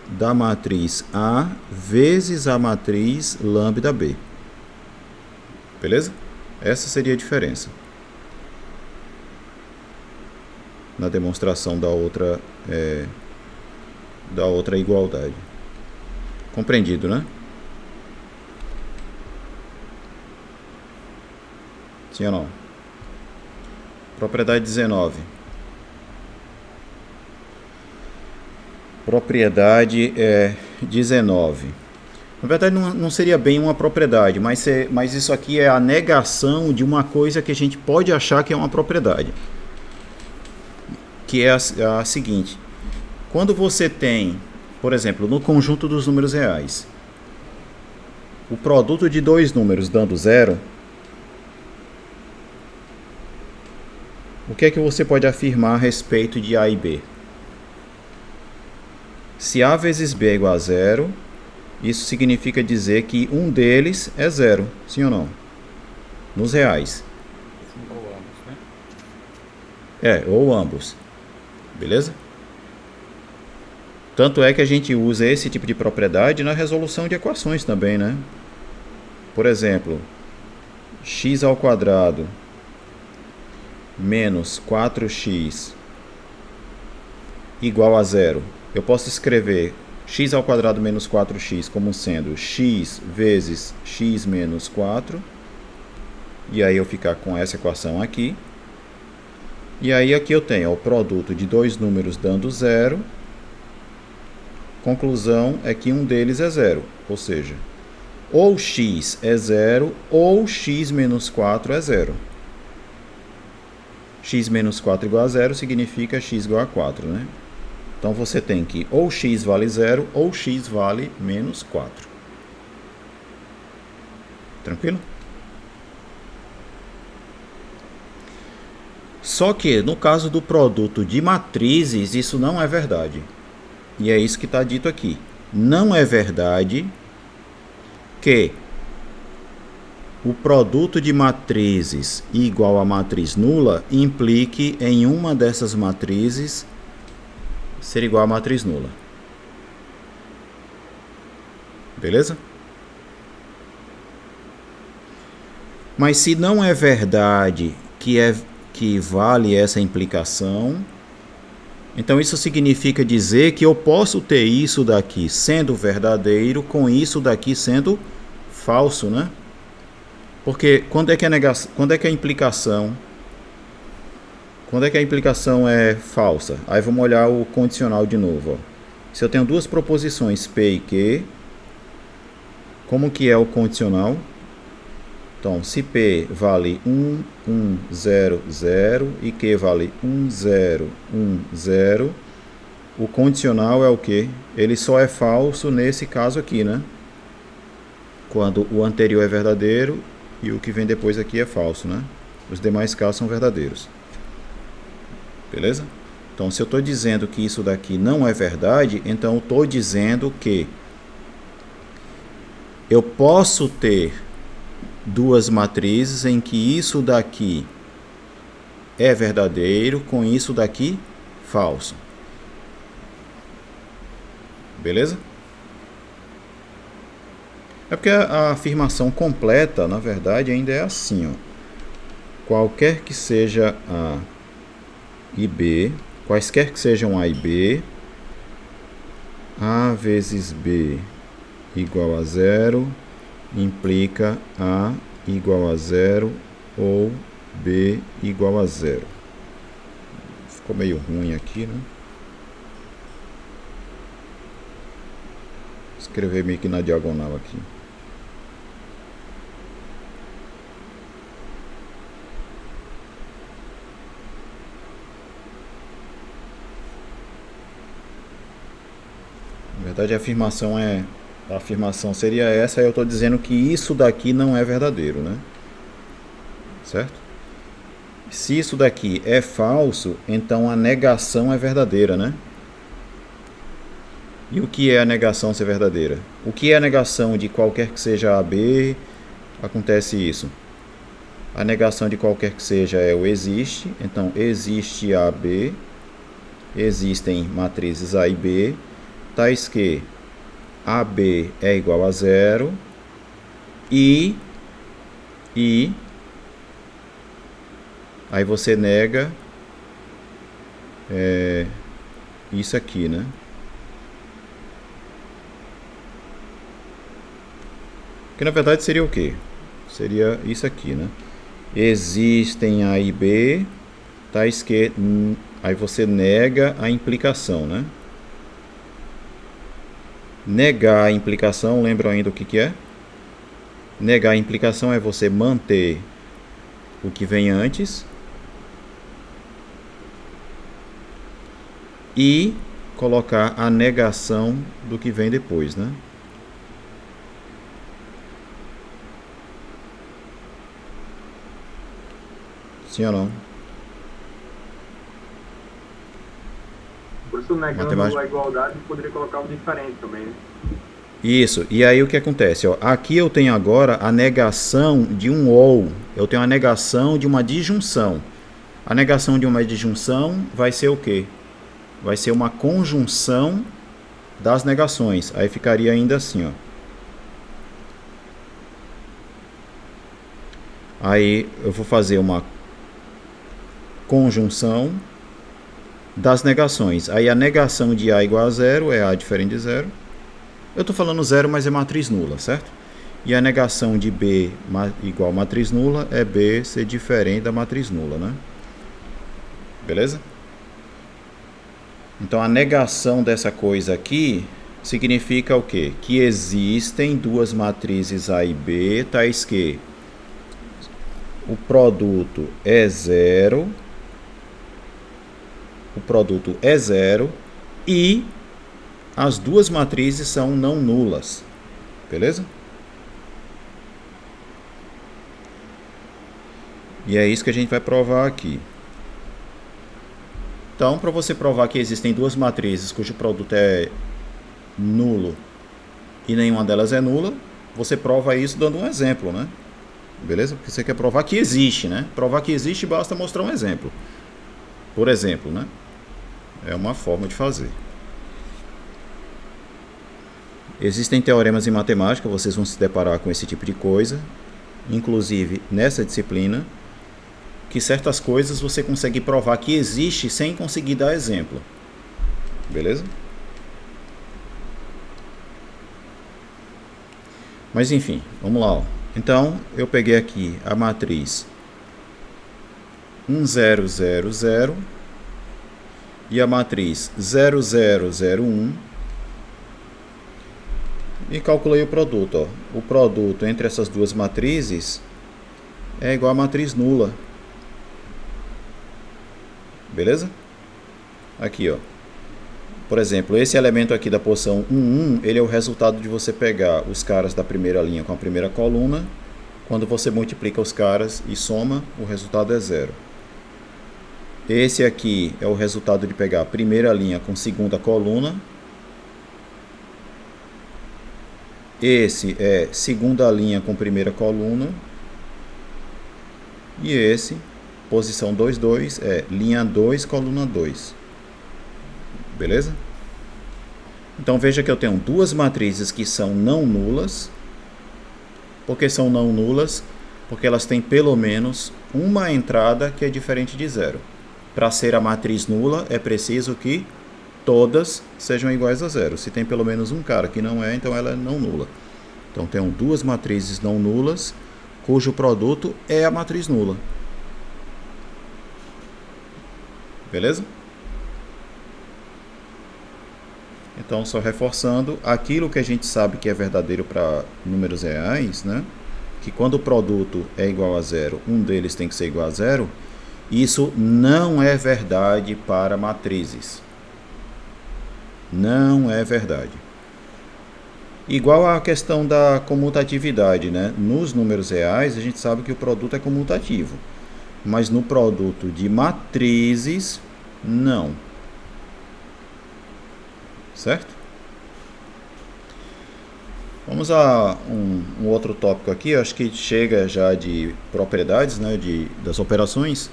da matriz A vezes a matriz lambda B. Beleza? Essa seria a diferença na demonstração da outra igualdade. Compreendido, né? Sim ou não? Propriedade 19. Propriedade 19. Na verdade, não seria bem uma propriedade, mas isso aqui é a negação de uma coisa que a gente pode achar que é uma propriedade. Que é a seguinte. Quando você tem, por exemplo, no conjunto dos números reais, o produto de dois números dando zero, o que é que você pode afirmar a respeito de A e B? Se A vezes B é igual a zero, isso significa dizer que um deles é zero, sim ou não? Nos reais. Ou ambos, né? Ou ambos. Beleza? Tanto é que a gente usa esse tipo de propriedade na resolução de equações também, né? Por exemplo, x ao quadrado menos 4x igual a zero. Eu posso escrever x ao quadrado menos 4x como sendo x vezes x menos 4. E aí eu ficar com essa equação aqui. E aí aqui eu tenho o produto de dois números dando zero. Conclusão é que um deles é zero. Ou seja, ou x é zero ou x menos 4 é zero. X menos 4 igual a zero significa x igual a 4, né? Então você tem que ou x vale zero ou x vale menos 4. Tranquilo? Só que no caso do produto de matrizes, isso não é verdade. E é isso que está dito aqui. Não é verdade que o produto de matrizes igual a matriz nula implique em uma dessas matrizes ser igual a matriz nula. Beleza? Mas se não é verdade que vale essa implicação, então isso significa dizer que eu posso ter isso daqui sendo verdadeiro com isso daqui sendo falso, né? Porque quando é que a implicação é falsa? Aí vamos olhar o condicional de novo. Ó. Se eu tenho duas proposições P e Q, como que é o condicional? Então, se P vale 1, 1, 0, 0 e Q vale 1, 0, 1, 0, o condicional é o quê? Ele só é falso nesse caso aqui, né? Quando o anterior é verdadeiro e o que vem depois aqui é falso, né? Os demais casos são verdadeiros. Beleza? Então, se eu estou dizendo que isso daqui não é verdade, então eu estou dizendo que eu posso ter duas matrizes em que isso daqui é verdadeiro com isso daqui falso. Beleza? É porque a afirmação completa, na verdade, ainda é assim, ó. Qualquer que seja A e B, quaisquer que sejam A e B, A vezes B igual a zero, implica A igual a zero ou B igual a zero. Ficou meio ruim aqui, né? Vou escrever meio que na diagonal aqui. Na verdade, a afirmação seria essa, eu estou dizendo que isso daqui não é verdadeiro, né? Certo? Se isso daqui é falso, então a negação é verdadeira, né? E o que é a negação ser verdadeira? O que é a negação de qualquer que seja AB? Acontece isso. A negação de qualquer que seja é o existe, então existe AB. existem matrizes A e B, tais que AB é igual a 0 e aí você nega isso aqui, né? Que na verdade seria o quê? Seria isso aqui, né? Existem A e B, tais que... Aí você nega a implicação, né? Negar a implicação, lembram ainda o que é? Negar a implicação é você manter o que vem antes e colocar a negação do que vem depois, né? Sim ou não? Por isso, negando Matemática. a igualdade, poderia colocar o diferente também, né? Isso, e aí o que acontece? Ó, aqui eu tenho agora a negação de um ou, eu tenho a negação de uma disjunção. A negação de uma disjunção vai ser o quê? Vai ser uma conjunção das negações. Aí ficaria ainda assim, ó. Aí eu vou fazer uma conjunção das negações. Aí a negação de A igual a 0 é A diferente de 0. Eu estou falando 0, mas é matriz nula, certo? E a negação de B igual a matriz nula é B ser diferente da matriz nula, né? Beleza? Então a negação dessa coisa aqui significa o quê? Que existem duas matrizes A e B, tais que o produto é 0, e as duas matrizes são não nulas. Beleza? E é isso que a gente vai provar aqui. Então, para você provar que existem duas matrizes cujo produto é nulo e nenhuma delas é nula, você prova isso dando um exemplo, né? Beleza? Porque você quer provar que existe, né? Provar que existe basta mostrar um exemplo. Por exemplo, né? É uma forma de fazer. Existem teoremas em matemática, vocês vão se deparar com esse tipo de coisa, inclusive nessa disciplina, que certas coisas você consegue provar que existe sem conseguir dar exemplo. Beleza? Mas enfim, vamos lá. Ó. Então, eu peguei aqui a matriz 1, 0, 0, 0 e a matriz 0, 0, 0, 1 e calculei o produto. Ó. O produto entre essas duas matrizes é igual a matriz nula. Beleza? Aqui, ó. Por exemplo, esse elemento aqui da posição 1, 1, ele é o resultado de você pegar os caras da primeira linha com a primeira coluna. Quando você multiplica os caras e soma, o resultado é 0. Esse aqui é o resultado de pegar a primeira linha com segunda coluna. Esse é segunda linha com primeira coluna. E esse, posição 2, 2, é linha 2, coluna 2. Beleza? Então veja que eu tenho duas matrizes que são não nulas. Por que são não nulas? Porque elas têm pelo menos uma entrada que é diferente de 0. Para ser a matriz nula, é preciso que todas sejam iguais a 0. Se tem pelo menos um cara que não é, então ela é não nula. Então tenho duas matrizes não nulas, cujo produto é a matriz nula. Beleza? Então, só reforçando, aquilo que a gente sabe que é verdadeiro para números reais, né? Que quando o produto é igual a 0, um deles tem que ser igual a 0, isso não é verdade para matrizes. Não é verdade. Igual à questão da comutatividade, né? Nos números reais, a gente sabe que o produto é comutativo. Mas no produto de matrizes, não. Certo? Vamos a um outro tópico aqui, acho que chega já de propriedades, né, das operações.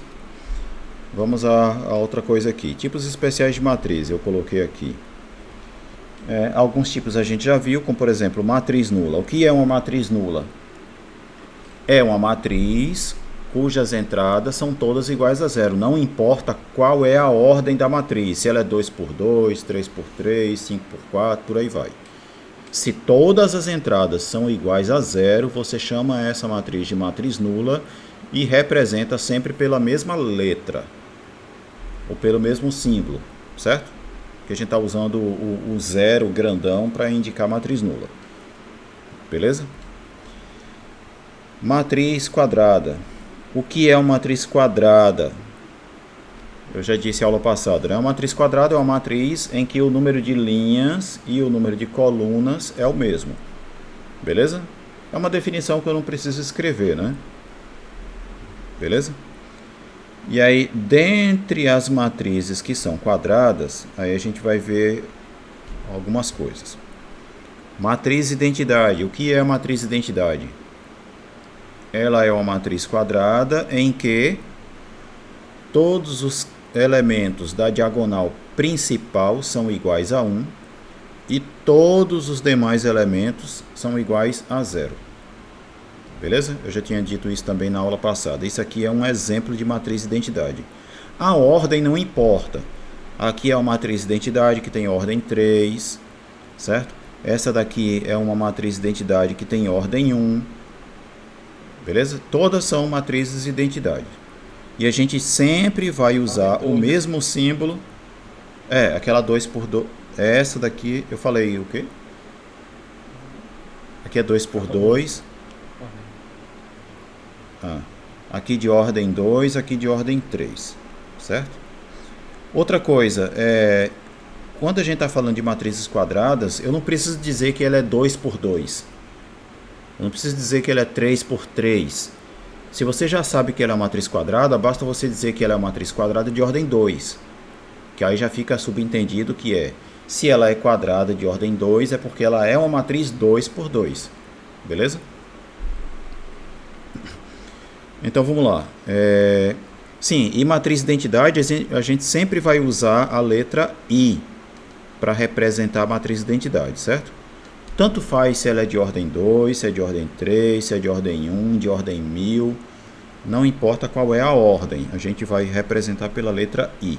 Vamos a outra coisa aqui. Tipos especiais de matriz, eu coloquei aqui. Alguns tipos a gente já viu, como por exemplo, matriz nula. O que é uma matriz nula? É uma matriz cujas entradas são todas iguais a zero. Não importa qual é a ordem da matriz, se ela é 2x2, 3x3, 5x4, por aí vai. Se todas as entradas são iguais a zero, você chama essa matriz de matriz nula e representa sempre pela mesma letra ou pelo mesmo símbolo, certo? Que a gente está usando o zero grandão para indicar matriz nula. Beleza? Matriz quadrada. O que é uma matriz quadrada? Eu já disse na aula passada, né? Uma matriz quadrada é uma matriz em que o número de linhas e o número de colunas é o mesmo. Beleza? É uma definição que eu não preciso escrever, né? Beleza? E aí, dentre as matrizes que são quadradas, aí a gente vai ver algumas coisas. Matriz identidade. O que é a matriz identidade? Ela é uma matriz quadrada em que todos os elementos da diagonal principal são iguais a 1 e todos os demais elementos são iguais a 0. Beleza? Eu já tinha dito isso também na aula passada. Isso aqui é um exemplo de matriz identidade. A ordem não importa. Aqui é uma matriz identidade que tem ordem 3, certo? Essa daqui é uma matriz identidade que tem ordem 1. Beleza? Todas são matrizes identidade. E a gente sempre vai usar o mesmo símbolo. Aquela 2x2. Essa daqui, eu falei o quê? Aqui é 2x2. Aqui de ordem 2, aqui de ordem 3. Certo? Outra coisa, quando a gente está falando de matrizes quadradas, eu não preciso dizer que ela é 2x2. Eu não preciso dizer que ela é 3x3. Se você já sabe que ela é uma matriz quadrada, basta você dizer que ela é uma matriz quadrada de ordem 2. Que aí já fica subentendido que se ela é quadrada de ordem 2, é porque ela é uma matriz 2x2. Beleza? Então vamos lá. Sim, e matriz identidade, a gente sempre vai usar a letra I para representar a matriz identidade, certo? Tanto faz se ela é de ordem 2, se é de ordem 3, se é de ordem 1, de ordem 1000. Não importa qual é a ordem, a gente vai representar pela letra I.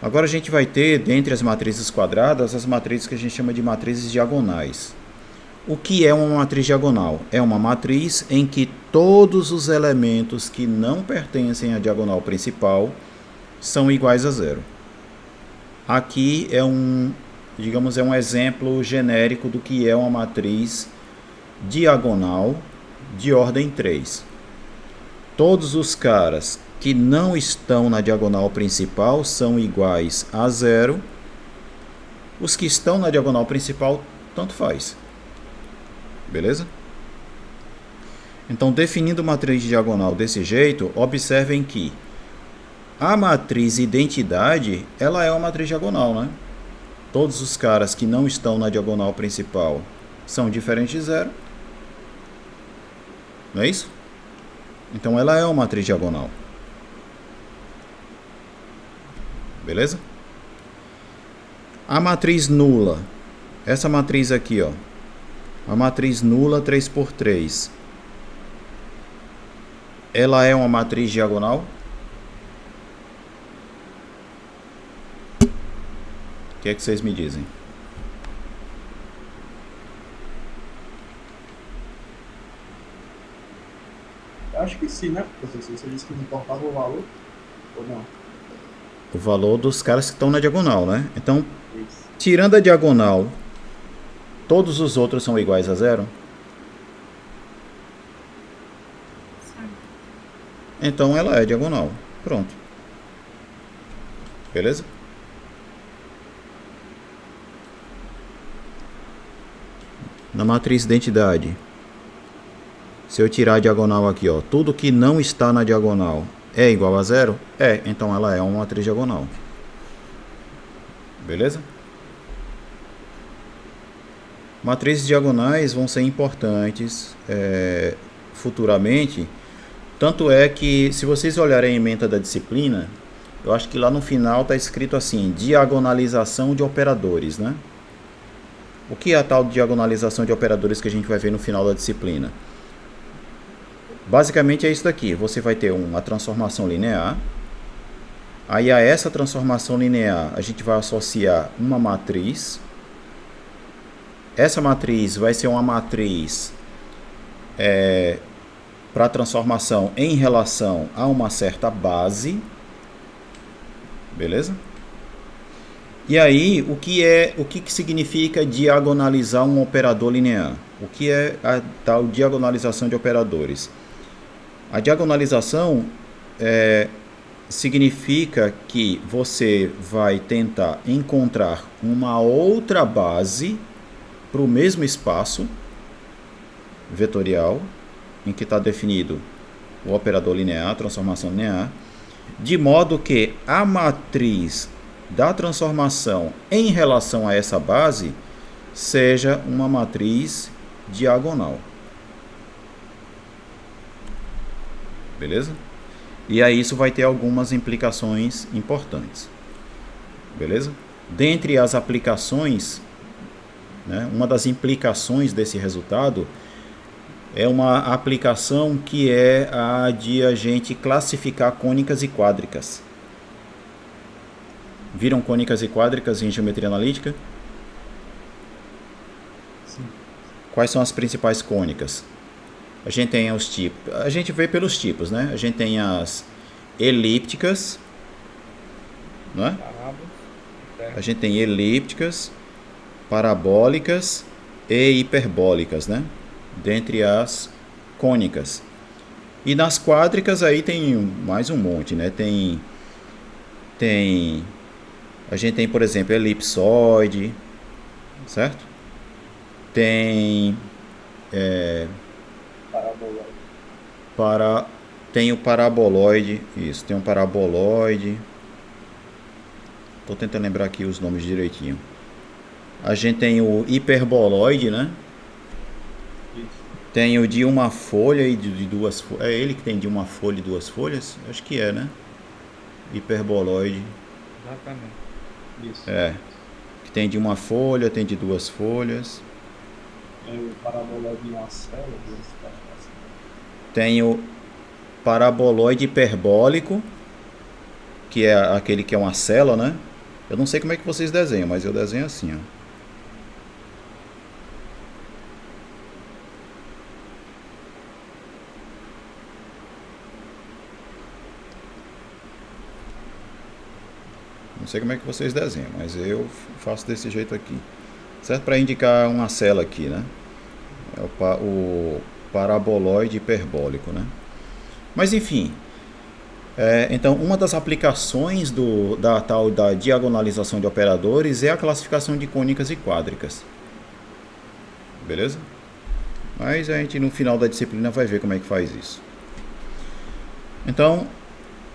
Agora a gente vai ter, dentre as matrizes quadradas, as matrizes que a gente chama de matrizes diagonais. O que é uma matriz diagonal? É uma matriz em que todos os elementos que não pertencem à diagonal principal são iguais a zero. Aqui é um exemplo genérico do que é uma matriz diagonal de ordem 3. Todos os caras que não estão na diagonal principal são iguais a zero. Os que estão na diagonal principal, tanto faz. Beleza? Então, definindo matriz diagonal desse jeito, observem que a matriz identidade, ela é uma matriz diagonal, né? Todos os caras que não estão na diagonal principal são diferentes de zero. Não é isso? Então ela é uma matriz diagonal. Beleza? A matriz nula. Essa matriz aqui, ó. A matriz nula 3x3. Ela é uma matriz diagonal? O que é que vocês me dizem? Eu acho que sim, né, professor? Você disse que não importava o valor ou não? O valor dos caras que estão na diagonal, né? Então, Isso. tirando a diagonal, todos os outros são iguais a zero? Sim. Então ela é diagonal. Pronto. Beleza? Na matriz identidade, se eu tirar a diagonal aqui, ó, tudo que não está na diagonal é igual a zero? Então ela é uma matriz diagonal. Beleza? Matrizes diagonais vão ser importantes futuramente, Tanto é que, se vocês olharem a ementa da disciplina, eu acho que lá no final está escrito assim, diagonalização de operadores, né? O que é a tal diagonalização de operadores que a gente vai ver no final da disciplina? Basicamente é isso daqui, você vai ter uma transformação linear, aí a essa transformação linear a gente vai associar uma matriz, essa matriz vai ser uma matriz para transformação em relação a uma certa base, beleza? E aí, o que significa diagonalizar um operador linear? O que é a tal diagonalização de operadores? A diagonalização significa que você vai tentar encontrar uma outra base para o mesmo espaço vetorial em que está definido o operador linear, a transformação linear, de modo que a matriz da transformação em relação a essa base seja uma matriz diagonal. Beleza? E aí isso vai ter algumas implicações importantes. Beleza? Dentre as aplicações, né, uma das implicações desse resultado é uma aplicação que é a de a gente classificar cônicas e quádricas. Viram cônicas e quádricas em geometria analítica? Sim. Quais são as principais cônicas? A gente tem os tipos, a gente vê pelos tipos, né? A gente tem as elípticas, né? A gente tem elípticas, parabólicas e hiperbólicas, né? Dentre as cônicas. E nas quádricas aí tem mais um monte, né? A gente tem, por exemplo, elipsoide, certo? Tem tem o paraboloide, isso, tem um paraboloide. Tô tentando lembrar aqui os nomes direitinho. A gente tem o hiperboloide, né? Tem o de uma folha e de duas folhas. É ele que tem de uma folha e duas folhas? Acho que é, né? Hiperboloide. Exatamente. Isso. Que tem de uma folha, tem de duas folhas. Tem o paraboloide em uma célula. Tem o paraboloide hiperbólico, que é aquele que é uma célula, né? Eu não sei como é que vocês desenham, mas eu desenho assim, ó. Não sei como é que vocês desenham, mas eu faço desse jeito aqui. Certo? Para indicar uma célula aqui, né? É o paraboloide hiperbólico, né? Mas enfim, então uma das aplicações da tal da diagonalização de operadores é a classificação de cônicas e quádricas. Beleza? Mas a gente no final da disciplina vai ver como é que faz isso. Então,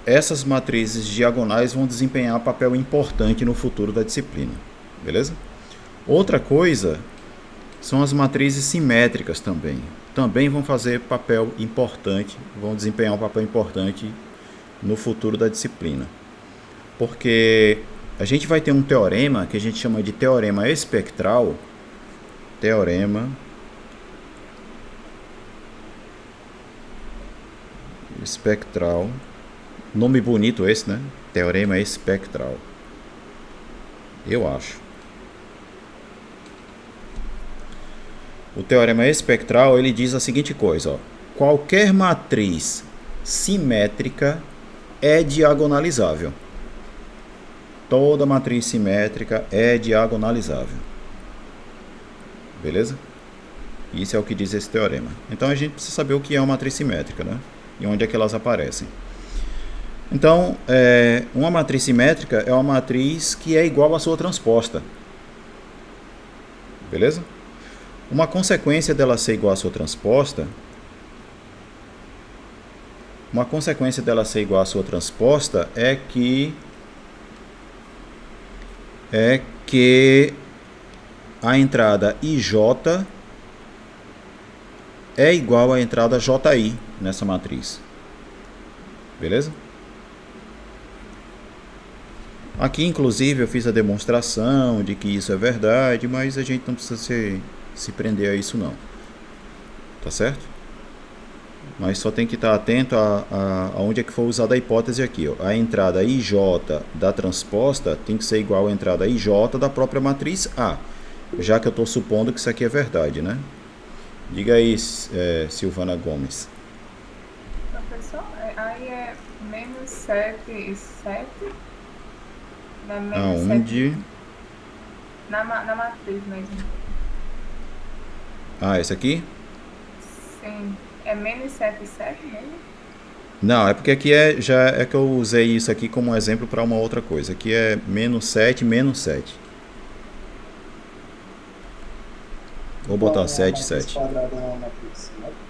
essas matrizes diagonais vão desempenhar papel importante no futuro da disciplina. Beleza? Outra coisa são as matrizes simétricas também. Também vão fazer papel importante, vão desempenhar um papel importante no futuro da disciplina. Porque a gente vai ter um teorema que a gente chama de teorema espectral. Teorema espectral. Nome bonito esse, né? Teorema espectral. Eu acho. O teorema espectral, ele diz a seguinte coisa, ó. Qualquer matriz simétrica é diagonalizável. Toda matriz simétrica é diagonalizável. Beleza? Isso é o que diz esse teorema. Então a gente precisa saber o que é uma matriz simétrica, né? E onde é que elas aparecem. Então, uma matriz simétrica é uma matriz que é igual à sua transposta. Beleza? Uma consequência dela ser igual à sua transposta, é que a entrada IJ é igual à entrada JI nessa matriz. Beleza? Aqui, inclusive, eu fiz a demonstração de que isso é verdade, mas a gente não precisa se prender a isso não. Tá certo? Mas só tem que estar atento a onde é que foi usada a hipótese aqui. Ó. A entrada IJ da transposta tem que ser igual à entrada IJ da própria matriz A. Já que eu estou supondo que isso aqui é verdade, né? Diga aí, Silvana Gomes. Professor, aí é menos 7 e 7? Não é menos Aonde? 7? Na matriz mesmo. Ah, esse aqui? Sim. É menos 7 e 7 mesmo? Não, é porque aqui já é que eu usei isso aqui como exemplo para uma outra coisa. Aqui é menos 7, menos 7. Vou botar 7, 7. Quadrada é uma matriz simétrica?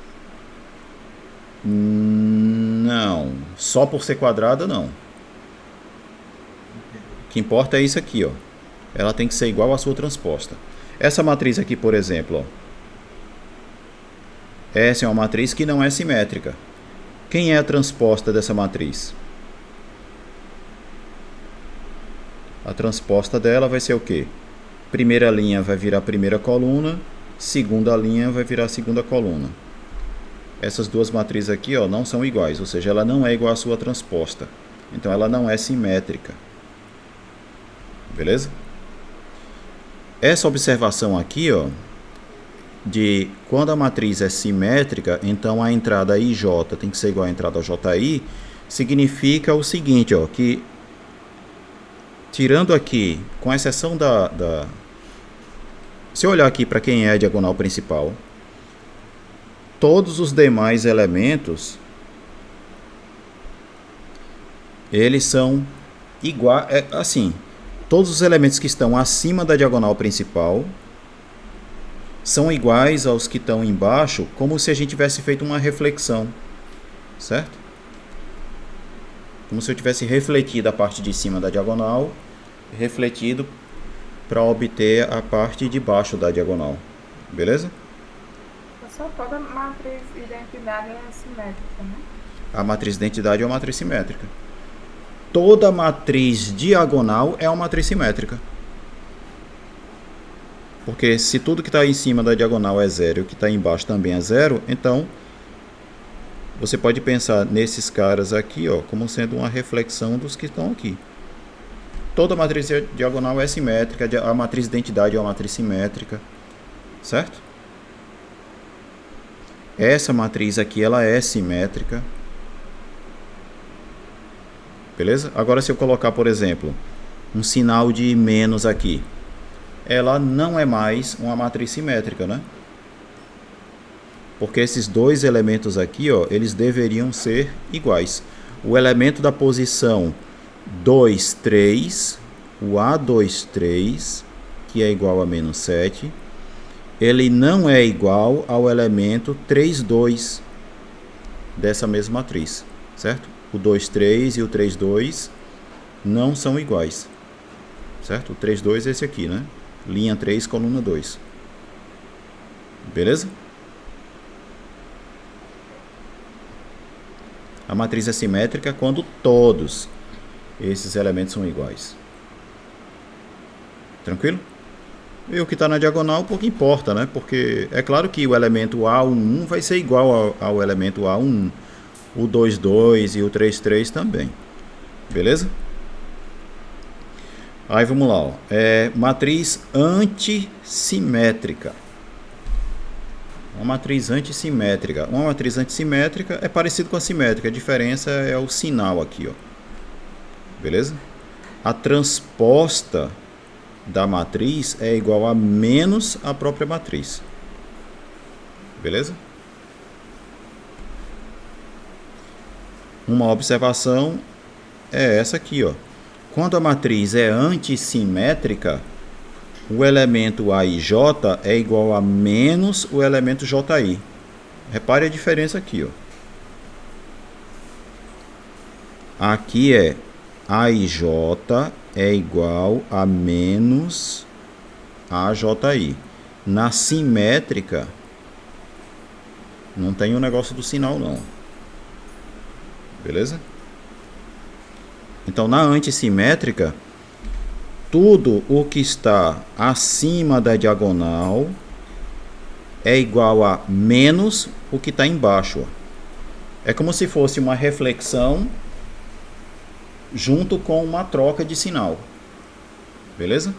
Não, só por ser quadrada não. O que importa é isso aqui, ó. Ela tem que ser igual à sua transposta. Essa matriz aqui, por exemplo, ó. Essa é uma matriz que não é simétrica. Quem é a transposta dessa matriz? A transposta dela vai ser o quê? Primeira linha vai virar primeira coluna, segunda linha vai virar segunda coluna. Essas duas matrizes aqui, ó, não são iguais, ou seja, ela não é igual à sua transposta. Então ela não é simétrica. Beleza? Essa observação aqui, ó, de quando a matriz é simétrica, então a entrada IJ tem que ser igual à entrada JI, significa o seguinte, ó, que tirando aqui, com exceção se eu olhar aqui para quem é a diagonal principal, todos os demais elementos eles são iguais, assim, todos os elementos que estão acima da diagonal principal são iguais aos que estão embaixo, como se a gente tivesse feito uma reflexão, certo? Como se eu tivesse refletido a parte de cima da diagonal, refletido para obter a parte de baixo da diagonal, beleza? Só toda matriz identidade é simétrica, né? A matriz identidade é uma matriz simétrica. Toda matriz diagonal é uma matriz simétrica. Porque se tudo que está em cima da diagonal é zero e o que está embaixo também é zero, então você pode pensar nesses caras aqui, ó, como sendo uma reflexão dos que estão aqui. Toda matriz diagonal é simétrica, a matriz identidade é uma matriz simétrica, certo? Essa matriz aqui, ela é simétrica. Beleza? Agora se eu colocar, por exemplo, um sinal de menos aqui, ela não é mais uma matriz simétrica, né? Porque esses dois elementos aqui, ó, eles deveriam ser iguais. O elemento da posição 2, 3, o A2, 3, que é igual a menos 7, ele não é igual ao elemento 3, 2 dessa mesma matriz, certo? O 2, 3 e o 3, 2 não são iguais, certo? O 3, 2 é esse aqui, né? Linha 3, coluna 2. Beleza? A matriz é simétrica quando todos esses elementos são iguais. Tranquilo? E o que está na diagonal pouco importa, né? Porque é claro que o elemento A11 vai ser igual ao elemento A11. O 2, 2 e o 3, 3 também. Beleza? Aí vamos lá, ó. Matriz antissimétrica. Uma matriz antissimétrica. Uma matriz antissimétrica é parecido com a simétrica. A diferença é o sinal aqui, ó. Beleza? A transposta da matriz é igual a menos a própria matriz. Beleza? Uma observação é essa aqui, ó. Quando a matriz é antissimétrica, o elemento AIJ é igual a menos o elemento JI. Repare a diferença aqui, ó. Aqui é AIJ é igual a menos AJI. Na simétrica, não tem o negócio do sinal, não. Beleza? Então, na antissimétrica, tudo o que está acima da diagonal é igual a menos o que está embaixo. Ó. É como se fosse uma reflexão junto com uma troca de sinal. Beleza?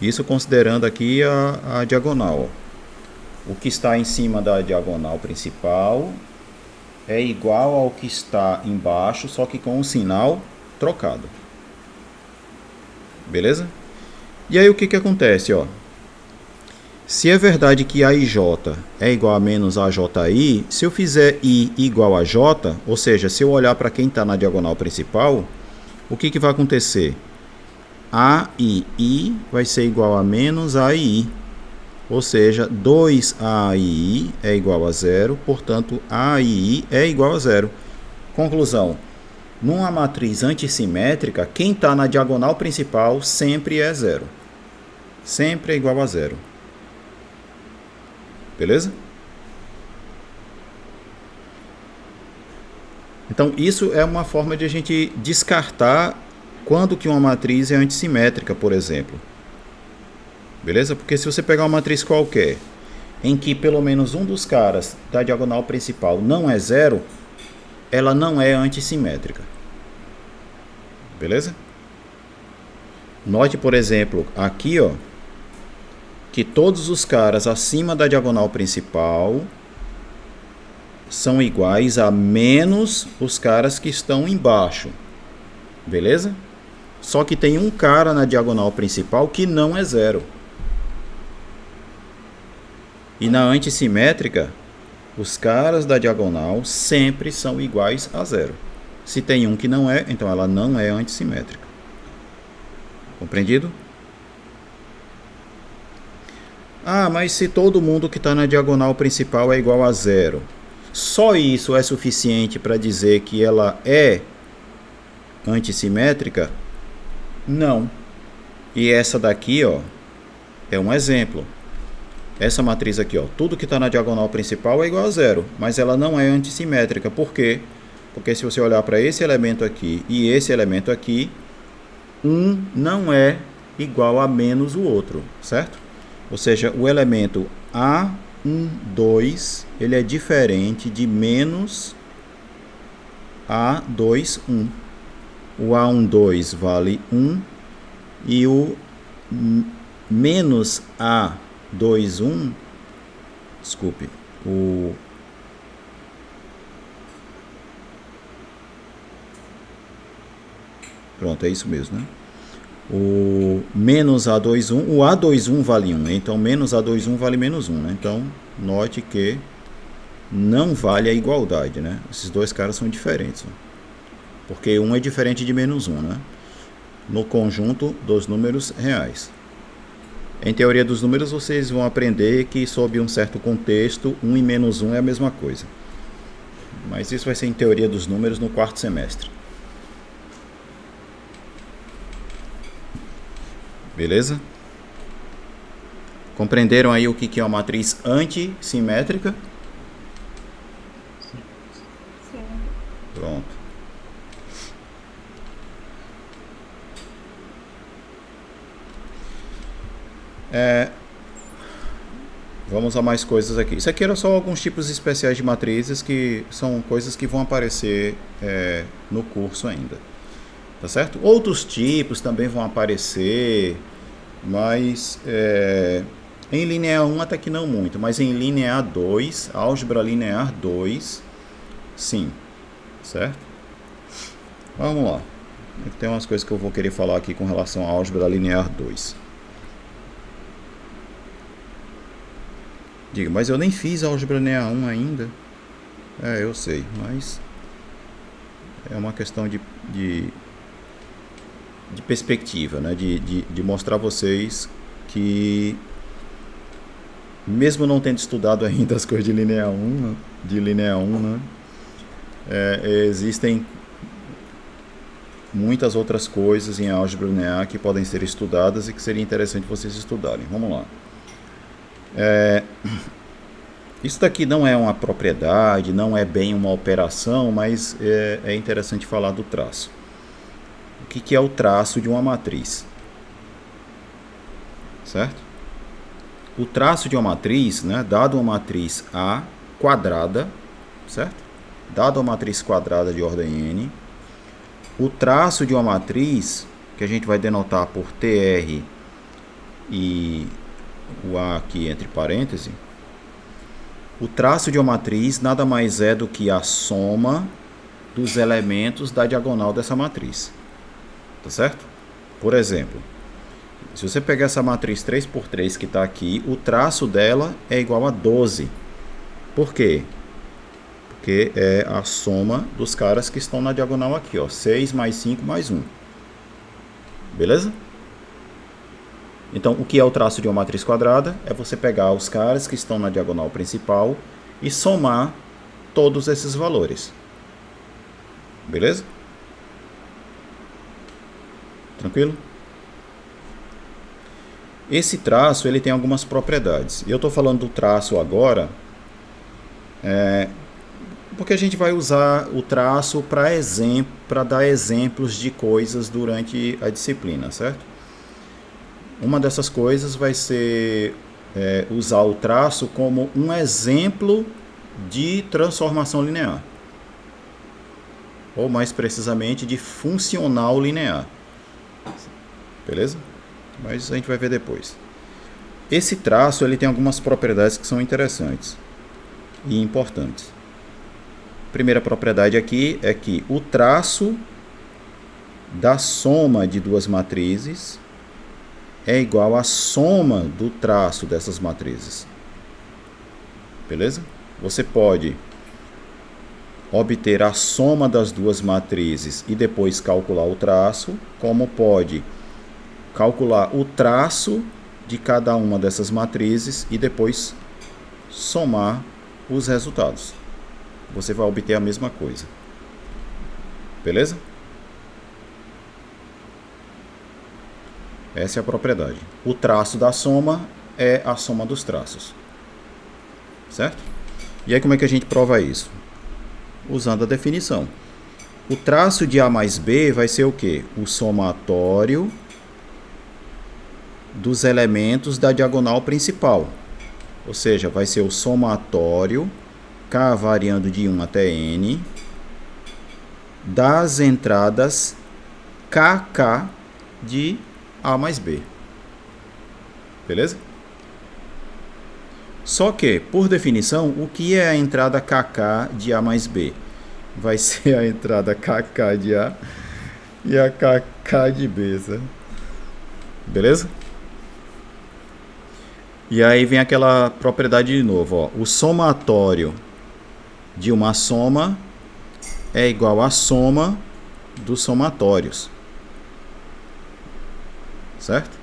Isso considerando aqui a diagonal. Ó. O que está em cima da diagonal principal é igual ao que está embaixo, só que com o sinal trocado. Beleza? E aí o que acontece? Ó? Se é verdade que AIJ é igual a menos AJI, se eu fizer I igual a J, ou seja, se eu olhar para quem está na diagonal principal, o que vai acontecer? AII vai ser igual a menos AII. Ou seja, 2AII é igual a zero, portanto, AII é igual a zero. Conclusão. Numa matriz antissimétrica, quem está na diagonal principal sempre é zero. Sempre é igual a zero. Beleza? Então, isso é uma forma de a gente descartar quando que uma matriz é antissimétrica, por exemplo. Beleza? Porque se você pegar uma matriz qualquer, em que pelo menos um dos caras da diagonal principal não é zero, ela não é antissimétrica. Beleza? Note, por exemplo, aqui, ó, que todos os caras acima da diagonal principal são iguais a menos os caras que estão embaixo. Beleza? Só que tem um cara na diagonal principal que não é zero. E na antissimétrica, os caras da diagonal sempre são iguais a zero. Se tem um que não é, então ela não é antissimétrica. Compreendido? Ah, mas se todo mundo que está na diagonal principal é igual a zero, só isso é suficiente para dizer que ela é antissimétrica? Não. E essa daqui, ó, é um exemplo. Essa matriz aqui, ó, tudo que está na diagonal principal é igual a zero, mas ela não é antissimétrica. Por quê? Porque se você olhar para esse elemento aqui e esse elemento aqui, um não é igual a menos o outro, certo? Ou seja, o elemento A12, ele é diferente de menos A21. O A12 vale 1 e o menos A21, desculpe, pronto, é isso mesmo, né? O menos A21, o A21 vale 1, então menos A21 vale menos 1, né? Então, note que não vale a igualdade, né? Esses dois caras são diferentes, ó. Porque 1 é diferente de menos 1, né? No conjunto dos números reais. Em teoria dos números, vocês vão aprender que sob um certo contexto, 1 e menos 1 é a mesma coisa. Mas isso vai ser em teoria dos números no quarto semestre. Beleza? Compreenderam aí o que é uma matriz antissimétrica? Sim. Pronto. Vamos a mais coisas aqui. Isso aqui era só alguns tipos especiais de matrizes que são coisas que vão aparecer no curso ainda. Tá certo? Outros tipos também vão aparecer, mas em linear 1 até que não muito, mas em linear 2, álgebra linear 2, sim. Certo? Vamos lá. Tem umas coisas que eu vou querer falar aqui com relação à álgebra linear 2. Diga, mas eu nem fiz álgebra linear 1 ainda. Eu sei, mas é uma questão de perspectiva, né? De mostrar a vocês que, mesmo não tendo estudado ainda as coisas de linear 1, né? Existem muitas outras coisas em álgebra linear que podem ser estudadas e que seria interessante vocês estudarem. Vamos lá. Isso daqui não é uma propriedade, não é bem uma operação, mas é interessante falar do traço. O que é o traço de uma matriz? Certo? O traço de uma matriz, né, dado uma matriz A quadrada, certo? Dado uma matriz quadrada de ordem n, o traço de uma matriz, que a gente vai denotar por TR e o A aqui entre parênteses, o traço de uma matriz nada mais é do que a soma dos elementos da diagonal dessa matriz. Tá certo? Por exemplo, se você pegar essa matriz 3×3 que está aqui, o traço dela é igual a 12. Por quê? Porque é a soma dos caras que estão na diagonal aqui, ó, 6 mais 5 mais 1. Beleza? Então, o que é o traço de uma matriz quadrada? É você pegar os caras que estão na diagonal principal e somar todos esses valores. Beleza? Tranquilo? Esse traço ele tem algumas propriedades. Eu estou falando do traço agora, porque a gente vai usar o traço para dar exemplos de coisas durante a disciplina, certo? Uma dessas coisas vai ser usar o traço como um exemplo de transformação linear. Ou mais precisamente de funcional linear. Beleza? Mas a gente vai ver depois. Esse traço ele tem algumas propriedades que são interessantes e importantes. A primeira propriedade aqui é que o traço da soma de duas matrizes é igual à soma do traço dessas matrizes. Beleza? Você pode obter a soma das duas matrizes e depois calcular o traço, como pode calcular o traço de cada uma dessas matrizes e depois somar os resultados. Você vai obter a mesma coisa. Beleza? Essa é a propriedade. O traço da soma é a soma dos traços. Certo? E aí como é que a gente prova isso? Usando a definição. O traço de A mais B vai ser o quê? O somatório dos elementos da diagonal principal. Ou seja, vai ser o somatório, K variando de 1 até N, das entradas KK de A mais B. Beleza? Só que, por definição, o que é a entrada KK de A mais B? Vai ser a entrada KK de A e a KK de B, certo? Beleza? E aí vem aquela propriedade de novo, ó. O somatório de uma soma é igual à soma dos somatórios. Certo?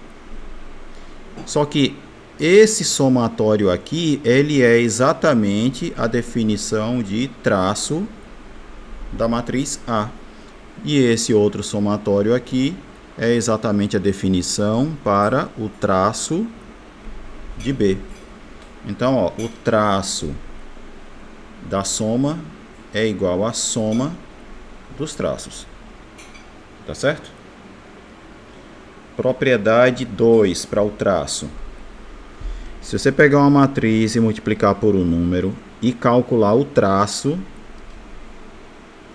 Só que esse somatório aqui, ele é exatamente a definição de traço da matriz A. E esse outro somatório aqui é exatamente a definição para o traço de B. Então, ó, o traço da soma é igual à soma dos traços. Tá certo? Propriedade 2 para o traço. Se você pegar uma matriz e multiplicar por um número e calcular o traço,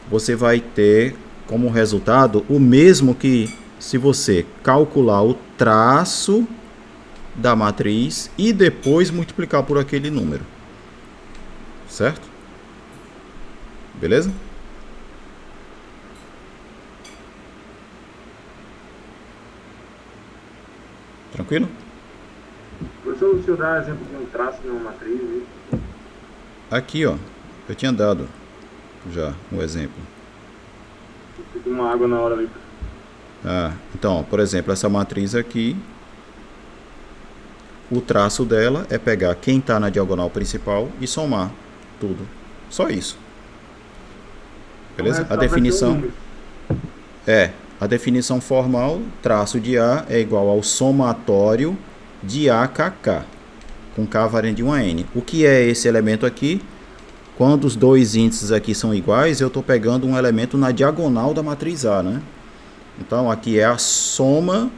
você vai ter como resultado o mesmo que se você calcular o traço da matriz e depois multiplicar por aquele número. Certo? Beleza? Tranquilo? Professor, o senhor dá exemplo de um traço de uma matriz? Hein? Aqui, ó. Eu tinha dado já um exemplo. Fica uma água na hora ali. Então, por exemplo, essa matriz aqui, o traço dela é pegar quem está na diagonal principal e somar tudo. Só isso. Beleza? A definição a definição formal, traço de A é igual ao somatório de AKK. com K variando de 1 a N. O que é esse elemento aqui? Quando os dois índices aqui são iguais, eu estou pegando um elemento na diagonal da matriz A, né? Então, aqui é a soma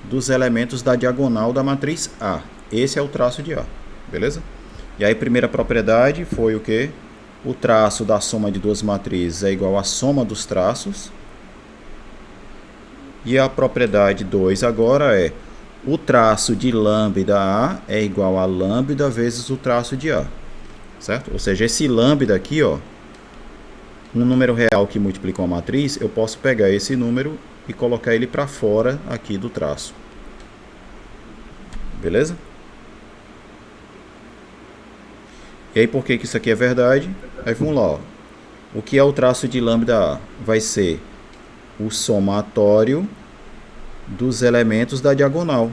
dos elementos da diagonal da matriz A. Esse é o traço de A, beleza? E aí, a primeira propriedade foi o quê? O traço da soma de duas matrizes é igual à soma dos traços. E a propriedade 2 agora é o traço de lambda A é igual a lambda vezes o traço de A. Certo? Ou seja, esse lambda aqui, ó, um número real que multiplica uma matriz, eu posso pegar esse número e colocar ele para fora aqui do traço. Beleza? E aí, por que isso aqui é verdade? Aí vamos lá, ó. O que é o traço de lambda A? Vai ser o somatório dos elementos da diagonal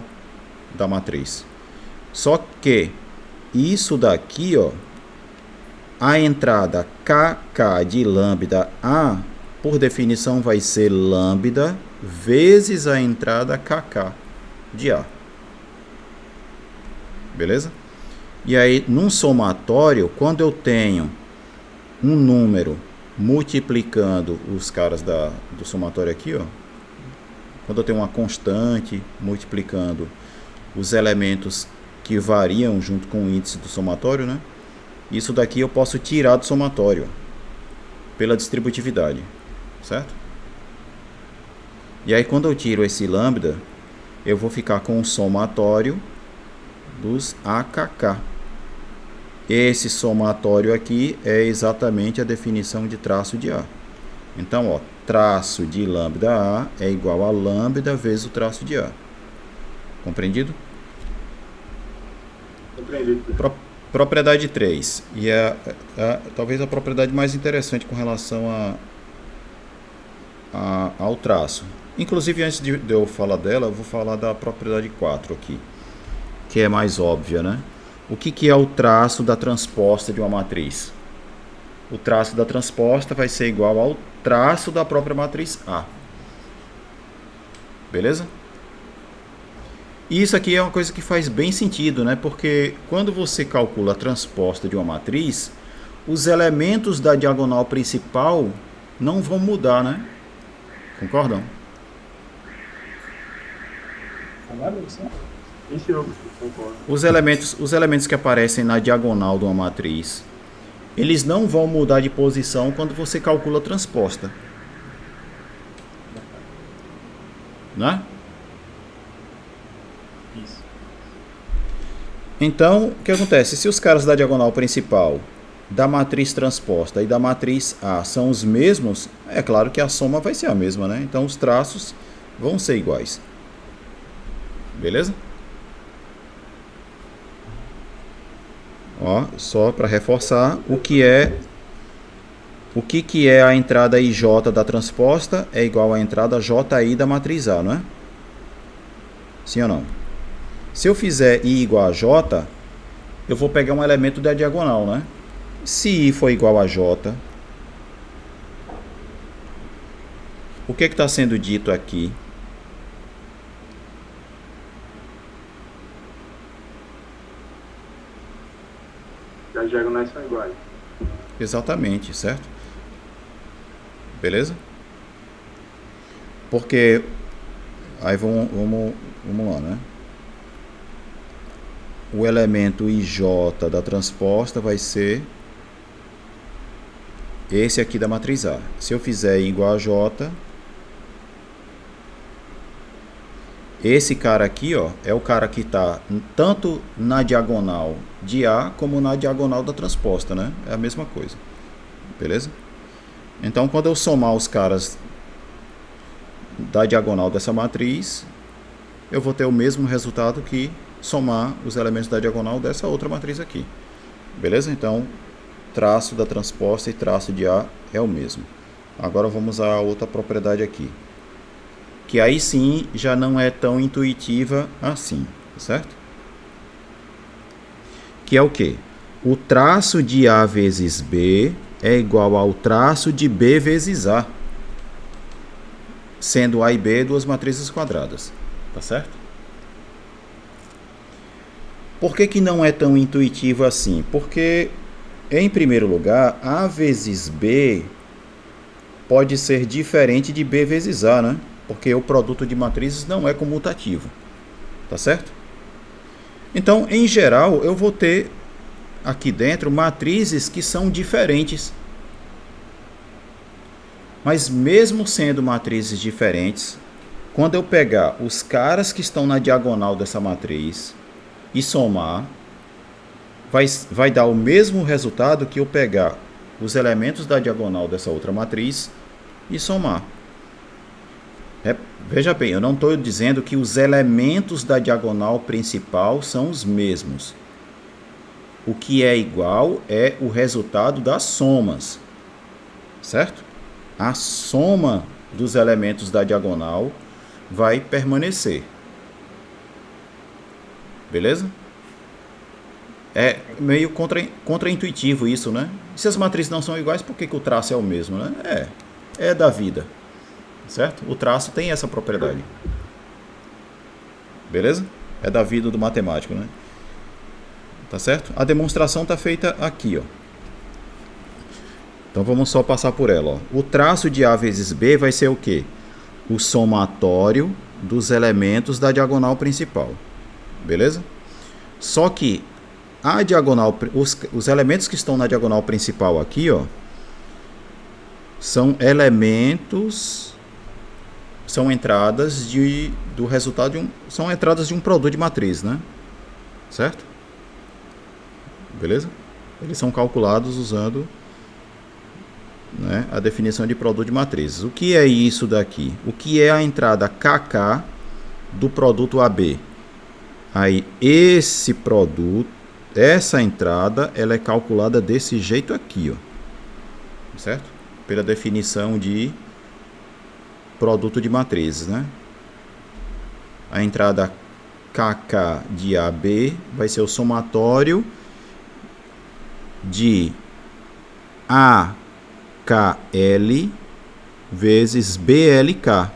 da matriz. Só que isso daqui, ó, a entrada kk de lambda A, por definição, vai ser lambda vezes a entrada kk de A. Beleza? E aí, num somatório, quando eu tenho um número multiplicando os caras do somatório aqui, ó, quando eu tenho uma constante multiplicando os elementos que variam junto com o índice do somatório, né? Isso daqui eu posso tirar do somatório pela distributividade, certo? E aí, quando eu tiro esse lambda, eu vou ficar com o somatório dos AKK. Esse somatório aqui é exatamente a definição de traço de A. Então, ó, traço de lambda A é igual a lambda vezes o traço de A. Compreendido? Compreendido. Propriedade 3. E talvez a propriedade mais interessante com relação ao traço. Inclusive, antes de eu falar dela, eu vou falar da propriedade 4 aqui, que é mais óbvia, né? O que é o traço da transposta de uma matriz? O traço da transposta vai ser igual ao traço da própria matriz A. Beleza? E isso aqui é uma coisa que faz bem sentido, né? Porque quando você calcula a transposta de uma matriz, os elementos da diagonal principal não vão mudar, né? Concordam? Isso eu concordo. Os elementos que aparecem na diagonal de uma matriz, eles não vão mudar de posição quando você calcula a transposta. Né? Isso. Então, o que acontece? Se os caras da diagonal principal, da matriz transposta e da matriz A são os mesmos, é claro que a soma vai ser a mesma, né? Então, os traços vão ser iguais. Beleza? Ó, só para reforçar, o que é a entrada IJ da transposta é igual à entrada JI da matriz A, não é? Sim ou não? Se eu fizer I igual a J, eu vou pegar um elemento da diagonal, né? Se I for igual a J, o que está sendo dito aqui? As diagonais são iguais. Exatamente, certo? Beleza? Porque aí vamos lá, né? O elemento IJ da transposta vai ser esse aqui da matriz A. Se eu fizer I igual a J, esse cara aqui, ó, é o cara que está tanto na diagonal de A como na diagonal da transposta, né? É a mesma coisa. Beleza? Então, quando eu somar os caras da diagonal dessa matriz, eu vou ter o mesmo resultado que somar os elementos da diagonal dessa outra matriz aqui. Beleza? Então, traço da transposta e traço de A é o mesmo. Agora vamos à outra propriedade aqui, que aí sim já não é tão intuitiva assim, certo? Que é o quê? O traço de A vezes B é igual ao traço de B vezes A, sendo A e B duas matrizes quadradas, tá certo? Por que que não é tão intuitivo assim? Porque, em primeiro lugar, A vezes B pode ser diferente de B vezes A, né? Porque o produto de matrizes não é comutativo. Tá certo? Então, em geral, eu vou ter aqui dentro matrizes que são diferentes. Mas mesmo sendo matrizes diferentes, quando eu pegar os caras que estão na diagonal dessa matriz e somar, vai dar o mesmo resultado que eu pegar os elementos da diagonal dessa outra matriz e somar. Veja bem, eu não estou dizendo que os elementos da diagonal principal são os mesmos. O que é igual é o resultado das somas, certo? A soma dos elementos da diagonal vai permanecer. Beleza? É meio contraintuitivo isso, né? Se as matrizes não são iguais, por que que o traço é o mesmo, né? É da vida. Certo? O traço tem essa propriedade. Beleza? É da vida do matemático, né? Tá certo? A demonstração está feita aqui, ó. Então vamos só passar por ela, ó. O traço de A vezes B vai ser o quê? O somatório dos elementos da diagonal principal. Beleza? Só que a diagonal, os elementos que estão na diagonal principal aqui, ó, são elementos, são entradas do resultado são entradas de um produto de matriz, né? Certo? Beleza? Eles são calculados usando, né, a definição de produto de matrizes. O que é isso daqui? O que é a entrada KK do produto AB? Aí esse produto, essa entrada, ela é calculada desse jeito aqui, ó. Certo? Pela definição de produto de matrizes, né? A entrada KK de AB vai ser o somatório de AKL vezes BLK,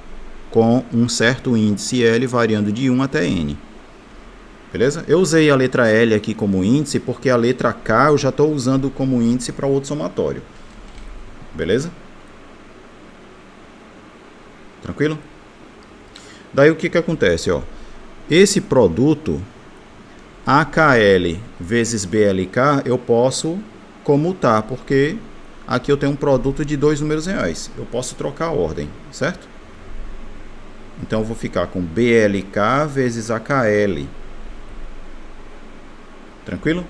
com um certo índice L variando de 1 até N. Beleza? Eu usei a letra L aqui como índice porque a letra K eu já estou usando como índice para outro somatório. Beleza? Tranquilo? Daí o que que acontece, ó? Esse produto AKL vezes BLK eu posso comutar, porque aqui eu tenho um produto de dois números reais. Eu posso trocar a ordem, certo? Então eu vou ficar com BLK vezes AKL. Tranquilo?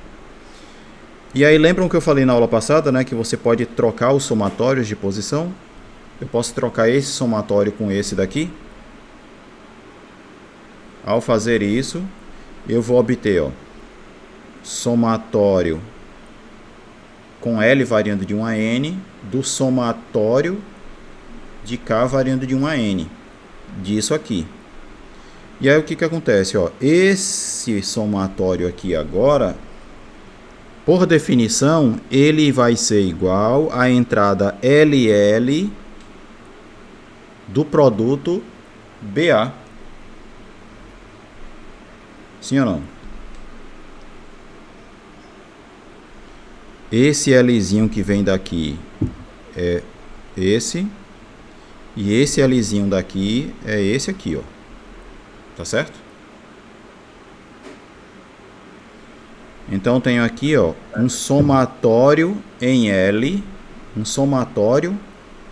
E aí lembram que eu falei na aula passada, né, que você pode trocar os somatórios de posição? Eu posso trocar esse somatório com esse daqui. Ao fazer isso, eu vou obter, ó, somatório com L variando de 1 a N do somatório de K variando de 1 a N disso aqui. E aí o que que acontece, ó? Esse somatório aqui agora, por definição, ele vai ser igual à entrada LL do produto BA. Sim ou não? Esse Lzinho que vem daqui é esse. E esse Lzinho daqui é esse aqui, ó. Tá certo? Então tenho aqui, ó, um somatório em L, um somatório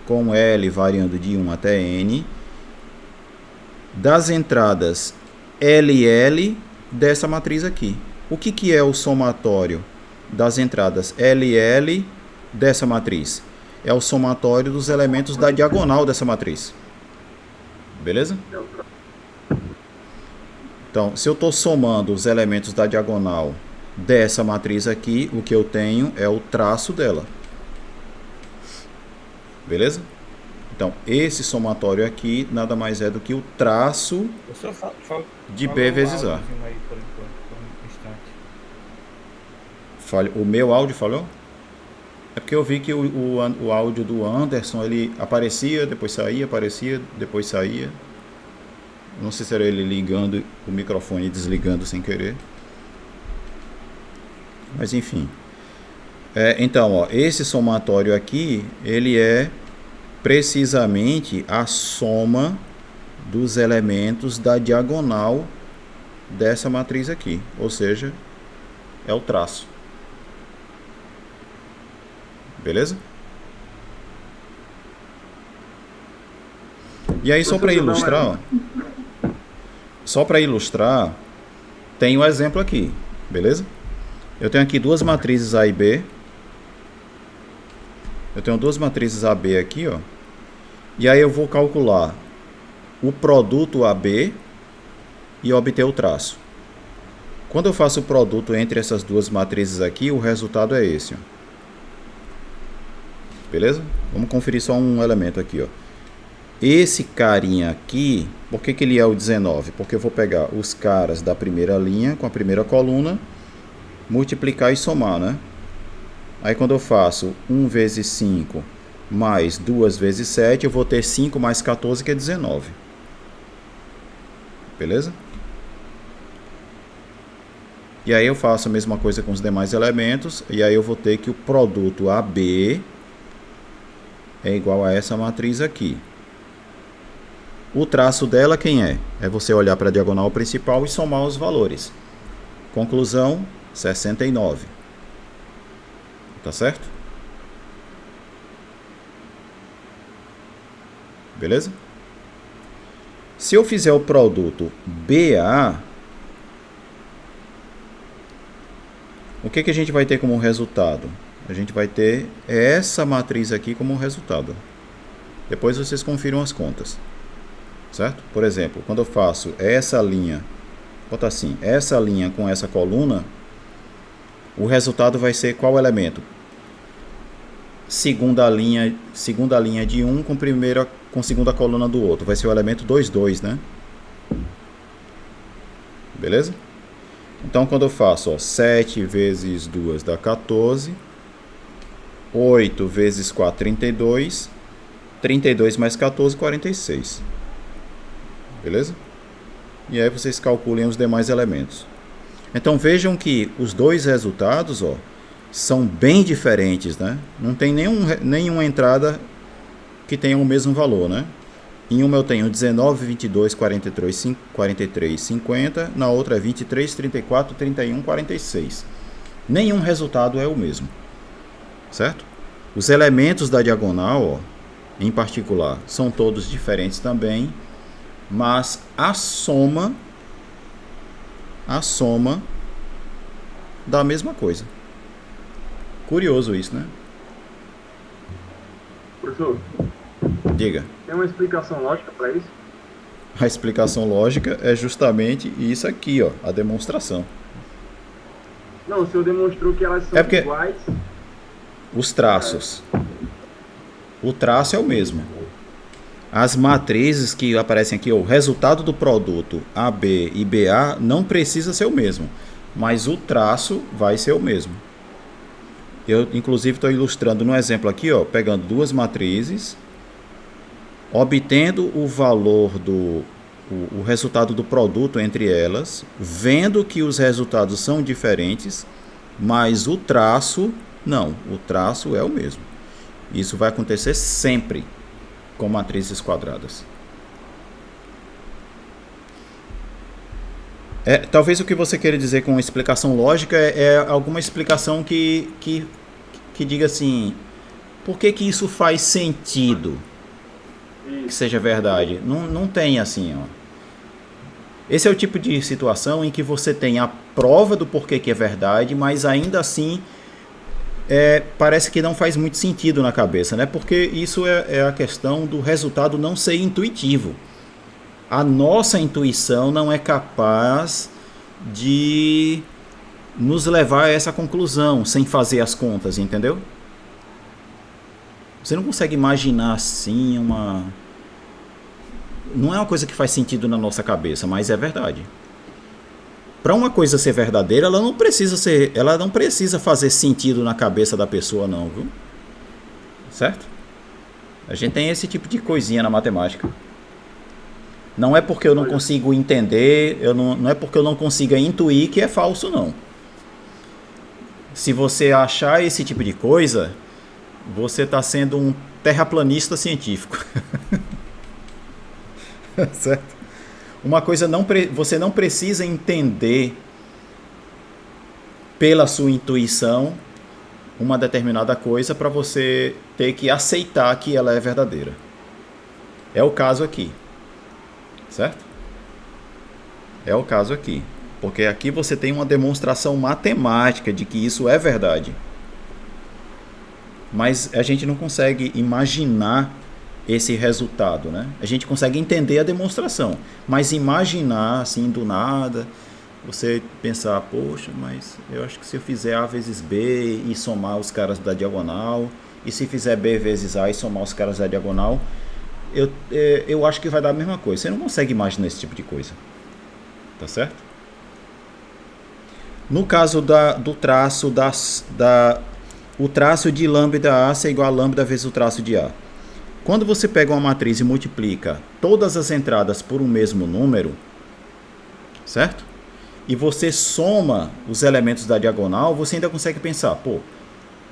com L variando de 1 até N das entradas LL dessa matriz aqui. O que que é o somatório das entradas LL dessa matriz? É o somatório dos elementos da diagonal dessa matriz. Beleza? Então, se eu estou somando os elementos da diagonal dessa matriz aqui, o que eu tenho é o traço dela. Beleza? Então, esse somatório aqui nada mais é do que o traço de B vezes A. O meu áudio falhou? É porque eu vi que o áudio do Anderson, ele aparecia, depois saía, aparecia, depois saía. Não sei se era ele ligando o microfone e desligando sem querer. Mas enfim. Então, ó, esse somatório aqui, ele é precisamente a soma dos elementos da diagonal dessa matriz aqui. Ou seja, é o traço. Beleza? E aí, só para ilustrar, tem um exemplo aqui, beleza? Eu tenho aqui duas matrizes A e B. Eu tenho duas matrizes AB aqui, ó. E aí eu vou calcular o produto AB e obter o traço. Quando eu faço o produto entre essas duas matrizes aqui, o resultado é esse, ó. Beleza? Vamos conferir só um elemento aqui, ó. Esse carinha aqui, por que ele é o 19? Porque eu vou pegar os caras da primeira linha com a primeira coluna, multiplicar e somar, né? Aí quando eu faço 1 vezes 5 mais 2 vezes 7, eu vou ter 5 mais 14, que é 19. Beleza? E aí eu faço a mesma coisa com os demais elementos, e aí eu vou ter que o produto AB é igual a essa matriz aqui. O traço dela quem é? É você olhar para a diagonal principal e somar os valores. Conclusão, 69. Tá certo? Beleza? Se eu fizer o produto BA, o que a gente vai ter como resultado? A gente vai ter essa matriz aqui como resultado. Depois vocês confiram as contas. Certo? Por exemplo, quando eu faço essa linha, bota assim, essa linha com essa coluna, o resultado vai ser qual elemento? Segunda linha de um com segunda coluna do outro. Vai ser o elemento 2, 2, né? Beleza? Então, quando eu faço, ó, 7 vezes 2 dá 14. 8 vezes 4, 32. 32 mais 14, 46. Beleza? E aí vocês calculem os demais elementos. Então vejam que os dois resultados, ó, são bem diferentes, né? Não tem nenhuma entrada que tenha o mesmo valor, né? Em uma eu tenho 19, 22, 43, 50. Na outra é 23, 34, 31, 46. Nenhum resultado é o mesmo. Certo? Os elementos da diagonal, ó, em particular, são todos diferentes também. Mas a soma dá a mesma coisa. Curioso isso, né? Professor, Diga. tem uma explicação lógica para isso? A explicação lógica é justamente isso aqui, ó, a demonstração. Não, o senhor demonstrou que elas são É porque iguais. os traços. O traço é o mesmo. As matrizes que aparecem aqui, o resultado do produto AB e BA não precisa ser o mesmo, mas o traço vai ser o mesmo. Eu, inclusive, estou ilustrando no exemplo aqui, ó, pegando duas matrizes, obtendo o valor o resultado do produto entre elas, vendo que os resultados são diferentes, mas o traço, não, o traço é o mesmo. Isso vai acontecer sempre com matrizes quadradas. Talvez o que você queira dizer com explicação lógica é alguma explicação que diga assim, por que isso faz sentido que seja verdade? Não tem assim, ó. Esse é o tipo de situação em que você tem a prova do porquê que é verdade, mas ainda assim parece que não faz muito sentido na cabeça, né? Porque isso é a questão do resultado não ser intuitivo. A nossa intuição não é capaz de nos levar a essa conclusão sem fazer as contas, entendeu? Você não consegue imaginar assim não é uma coisa que faz sentido na nossa cabeça, mas é verdade. Para uma coisa ser verdadeira, ela não precisa fazer sentido na cabeça da pessoa, não, viu? Certo? A gente tem esse tipo de coisinha na matemática. Não é porque eu não consigo entender, não é porque eu não consiga intuir que é falso, não. Se você achar esse tipo de coisa, você está sendo um terraplanista científico. Certo? Uma coisa você não precisa entender pela sua intuição uma determinada coisa para você ter que aceitar que ela é verdadeira. É o caso aqui. Certo? É o caso aqui. Porque aqui você tem uma demonstração matemática de que isso é verdade. Mas a gente não consegue imaginar esse resultado, né? A gente consegue entender a demonstração, mas imaginar assim do nada, você pensar, poxa, mas eu acho que se eu fizer A vezes B e somar os caras da diagonal, e se fizer B vezes A e somar os caras da diagonal, eu acho que vai dar a mesma coisa. Você não consegue imaginar esse tipo de coisa. Tá certo? No caso do traço o traço de lambda A é igual a lambda vezes o traço de A. Quando você pega uma matriz e multiplica todas as entradas por um mesmo número, certo? E você soma os elementos da diagonal, você ainda consegue pensar, pô,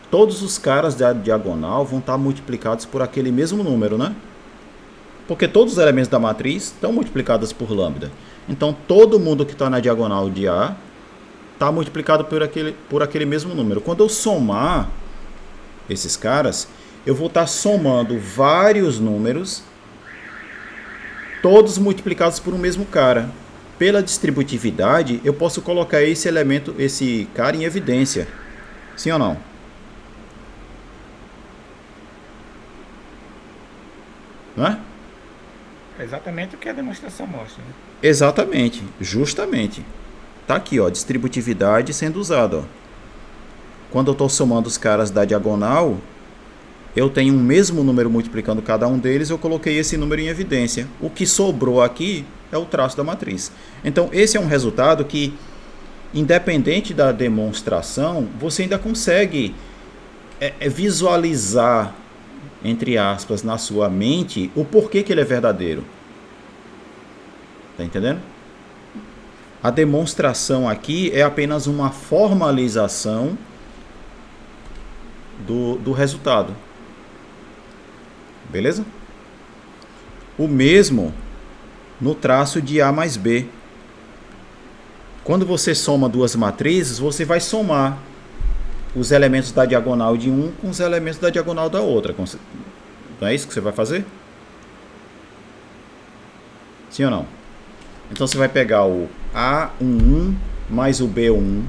todos os caras da diagonal vão estar multiplicados por aquele mesmo número, né? Porque todos os elementos da matriz estão multiplicados por lambda. Então, todo mundo que está na diagonal de A está multiplicado por aquele mesmo número. Quando eu somar esses caras, eu vou estar somando vários números, todos multiplicados por um mesmo cara. Pela distributividade, eu posso colocar esse cara em evidência. Sim ou não? Não é? É exatamente o que a demonstração mostra. Né? Exatamente, justamente. Tá aqui, ó, distributividade sendo usada, ó. Quando eu estou somando os caras da diagonal, eu tenho um mesmo número multiplicando cada um deles, eu coloquei esse número em evidência. O que sobrou aqui é o traço da matriz. Então, esse é um resultado que, independente da demonstração, você ainda consegue visualizar, entre aspas, na sua mente, o porquê que ele é verdadeiro. Tá entendendo? A demonstração aqui é apenas uma formalização do resultado. Beleza? O mesmo no traço de A mais B. Quando você soma duas matrizes, você vai somar os elementos da diagonal de um com os elementos da diagonal da outra. Não é isso que você vai fazer? Sim ou não? Então você vai pegar o A11 mais o B1.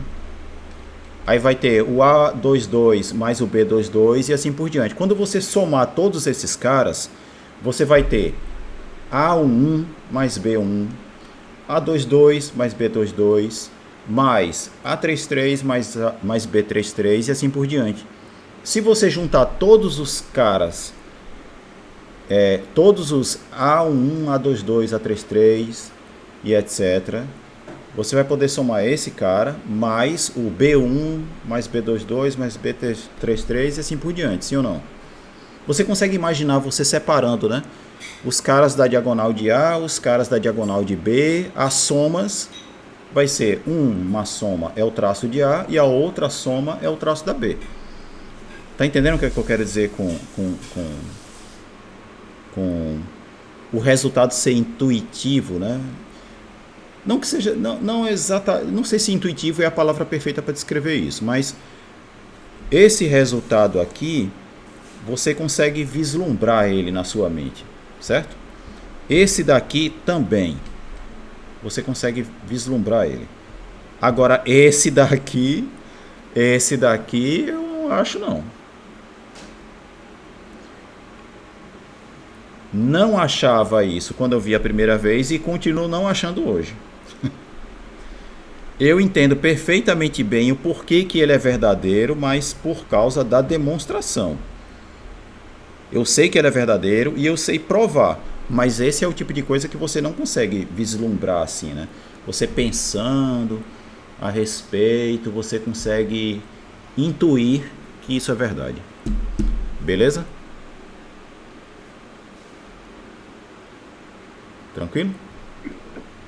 Aí vai ter o A22 mais o B22 e assim por diante. Quando você somar todos esses caras, você vai ter A11 mais B1, A22 mais B22, mais A33 mais B33 e assim por diante. Se você juntar todos os caras, todos os A11, A22, A33 e etc., você vai poder somar esse cara, mais o B1, mais B22, mais B33 e assim por diante, sim ou não? Você consegue imaginar você separando, né? Os caras da diagonal de A, os caras da diagonal de B, as somas vai ser uma soma é o traço de A e a outra soma é o traço da B. Tá entendendo o que eu quero dizer com o resultado ser intuitivo, né? Não que seja, não sei se intuitivo é a palavra perfeita para descrever isso, mas esse resultado aqui, você consegue vislumbrar ele na sua mente, certo? Esse daqui também, você consegue vislumbrar ele. Agora, esse daqui, eu não acho não. Não achava isso quando eu vi a primeira vez e continuo não achando hoje. Eu entendo perfeitamente bem o porquê que ele é verdadeiro, mas por causa da demonstração. Eu sei que ele é verdadeiro e eu sei provar, mas esse é o tipo de coisa que você não consegue vislumbrar assim, né? Você pensando a respeito, você consegue intuir que isso é verdade. Beleza? Tranquilo?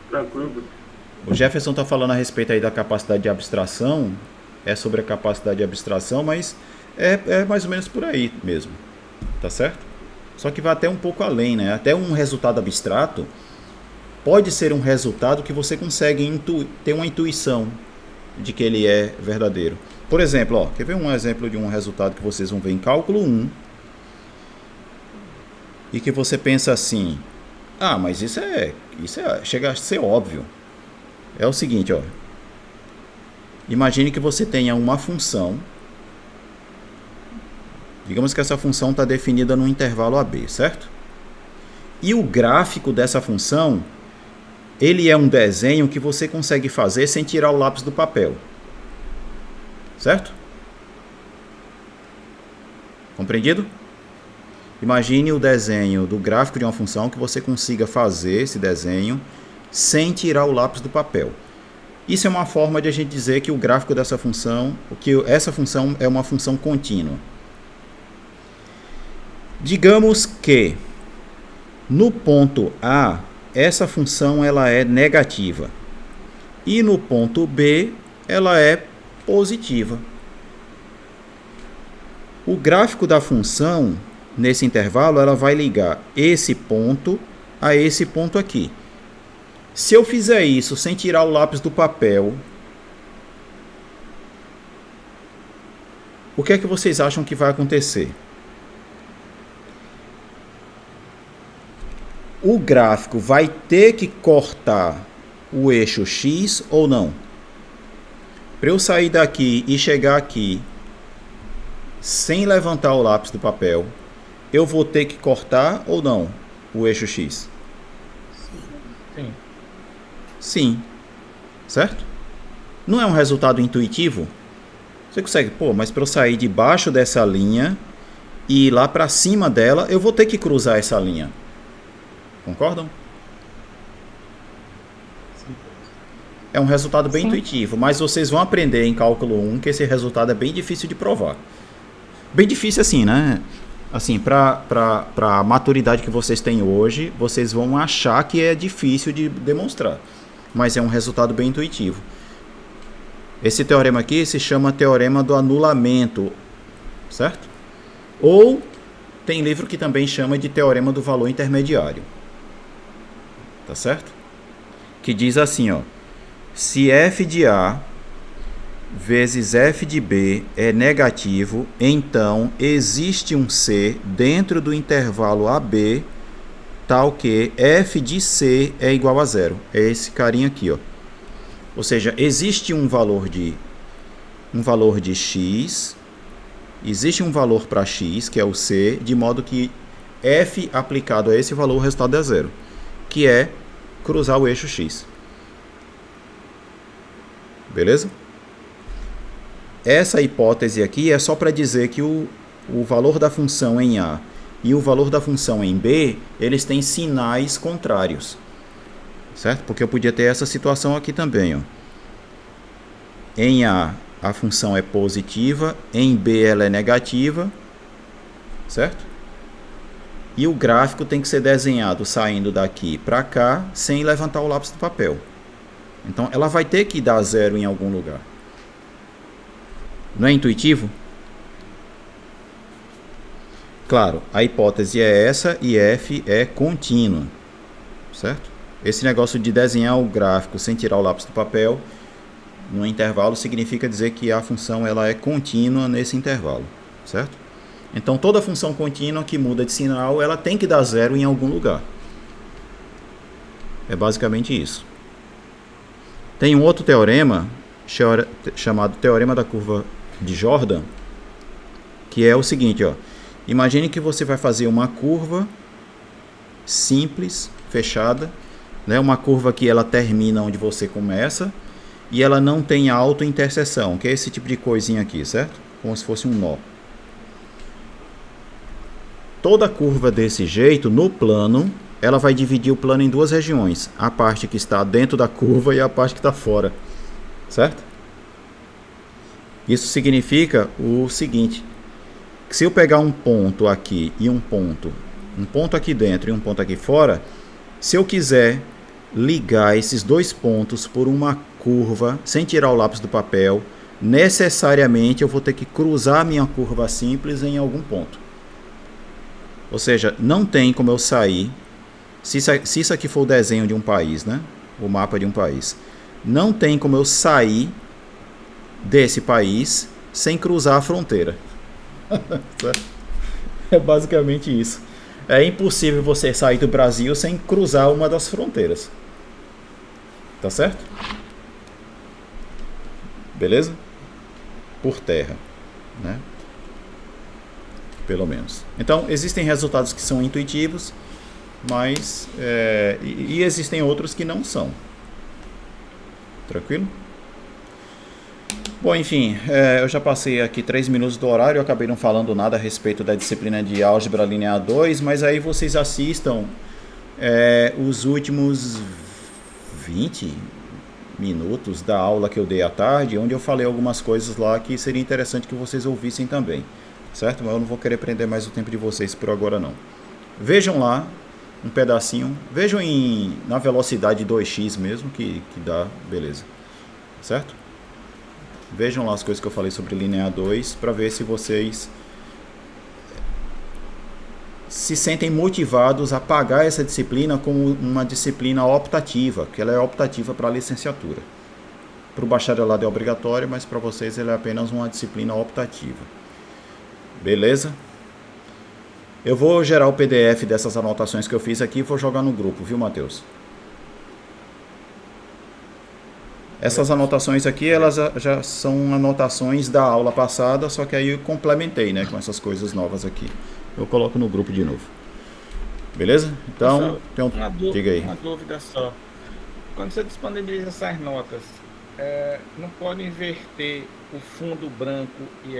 Tranquilo. O Jefferson está falando a respeito aí da capacidade de abstração. é sobre a capacidade de abstração, mas é mais ou menos por aí mesmo, tá certo? Só que vai até um pouco além, né? Até um resultado abstrato pode ser um resultado que você consegue ter uma intuição de que ele é verdadeiro. Por exemplo, ó, quer ver um exemplo de um resultado que vocês vão ver em cálculo 1 e que você pensa assim, mas isso chega a ser óbvio. É o seguinte, ó. Imagine que você tenha uma função. Digamos que essa função está definida no intervalo AB, certo? E o gráfico dessa função, ele é um desenho que você consegue fazer sem tirar o lápis do papel. Certo? Compreendido? Imagine o desenho do gráfico de uma função que você consiga fazer esse desenho sem tirar o lápis do papel. Isso é uma forma de a gente dizer que o gráfico dessa função, essa função é uma função contínua. Digamos que no ponto A, essa função ela é negativa e no ponto B ela é positiva. O gráfico da função nesse intervalo ela vai ligar esse ponto a esse ponto aqui. Se eu fizer isso sem tirar o lápis do papel, o que é que vocês acham que vai acontecer? O gráfico vai ter que cortar o eixo X ou não? Para eu sair daqui e chegar aqui sem levantar o lápis do papel, eu vou ter que cortar ou não o eixo X? Sim. Sim. Certo? Não é um resultado intuitivo? Você consegue, mas para eu sair debaixo dessa linha e ir lá para cima dela, eu vou ter que cruzar essa linha. Concordam? É um resultado bem intuitivo, mas vocês vão aprender em cálculo 1 que esse resultado é bem difícil de provar. Bem difícil assim, né? Assim, para a maturidade que vocês têm hoje, vocês vão achar que é difícil de demonstrar. Mas é um resultado bem intuitivo. Esse teorema aqui se chama teorema do anulamento, certo? Ou tem livro que também chama de teorema do valor intermediário. Tá certo? Que diz assim, ó. Se f de A vezes f de B é negativo, então existe um C dentro do intervalo AB tal que f de C é igual a zero. É esse carinha aqui, ó. Ou seja, existe um valor de x, existe um valor para x, que é o C, de modo que f aplicado a esse valor, o resultado é zero, que é cruzar o eixo x. Beleza? Essa hipótese aqui é só para dizer que o valor da função em A e o valor da função em B, eles têm sinais contrários. Certo? Porque eu podia ter essa situação aqui também, ó. Em A, a função é positiva, em B ela é negativa, certo? E o gráfico tem que ser desenhado saindo daqui para cá, sem levantar o lápis do papel. Então, ela vai ter que dar zero em algum lugar. Não é intuitivo? Claro, a hipótese é essa e f é contínua, certo? Esse negócio de desenhar o gráfico sem tirar o lápis do papel no intervalo significa dizer que a função ela é contínua nesse intervalo, certo? Então, toda função contínua que muda de sinal, ela tem que dar zero em algum lugar. É basicamente isso. Tem um outro teorema chamado teorema da curva de Jordan, que é o seguinte, ó. Imagine que você vai fazer uma curva simples, fechada, né? Uma curva que ela termina onde você começa e ela não tem autointerseção, que é esse tipo de coisinha aqui, certo? Como se fosse um nó. Toda curva desse jeito, no plano, ela vai dividir o plano em duas regiões. A parte que está dentro da curva e a parte que está fora. Certo? Isso significa o seguinte. Que se eu pegar um ponto aqui e um ponto aqui dentro e um ponto aqui fora, se eu quiser ligar esses dois pontos por uma curva, sem tirar o lápis do papel, necessariamente eu vou ter que cruzar a minha curva simples em algum ponto. Ou seja, não tem como eu sair, se isso aqui for o desenho de um país, né? O mapa de um país, não tem como eu sair desse país sem cruzar a fronteira. É basicamente isso. É impossível você sair do Brasil sem cruzar uma das fronteiras. Tá certo? Beleza? Por terra, né? Pelo menos. Então, existem resultados que são intuitivos, mas e existem outros que não são. Tranquilo? Bom, enfim, eu já passei aqui 3 minutos do horário, eu acabei não falando nada a respeito da disciplina de Álgebra Linear 2, mas aí vocês assistam os últimos 20 minutos da aula que eu dei à tarde, onde eu falei algumas coisas lá que seria interessante que vocês ouvissem também, certo? Mas eu não vou querer prender mais o tempo de vocês por agora não. Vejam lá um pedacinho, vejam na velocidade 2x mesmo, que dá, beleza, certo? Vejam lá as coisas que eu falei sobre Linear 2 para ver se vocês se sentem motivados a pagar essa disciplina como uma disciplina optativa, que ela é optativa para a licenciatura. Para o bacharelado é obrigatório, mas para vocês ela é apenas uma disciplina optativa. Beleza? Eu vou gerar o PDF dessas anotações que eu fiz aqui e vou jogar no grupo, viu, Matheus? Essas anotações aqui, elas já são anotações da aula passada, só que aí eu complementei, né, com essas coisas novas aqui. Eu coloco no grupo de novo. Beleza? Então, diga aí. Uma dúvida só. Quando você disponibiliza essas notas, não pode inverter o fundo branco e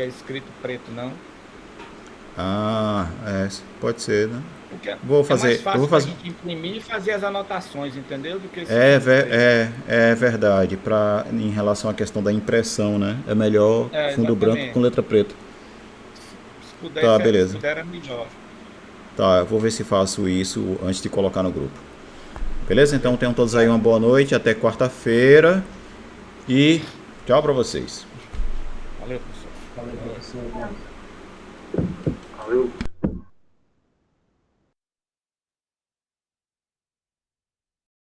é escrito preto, não? Pode ser, né? Porque vou fazer, mais fácil a gente imprimir e fazer as anotações, entendeu? Do que é verdade. Em relação à questão da impressão, né? É melhor fundo branco com letra preta. Se puder, tá, beleza. Se puder, é melhor. Tá, eu vou ver se faço isso antes de colocar no grupo. Beleza? Então tenham todos aí uma boa noite, até quarta-feira e tchau pra vocês. Valeu, pessoal. Valeu, professor. Valeu.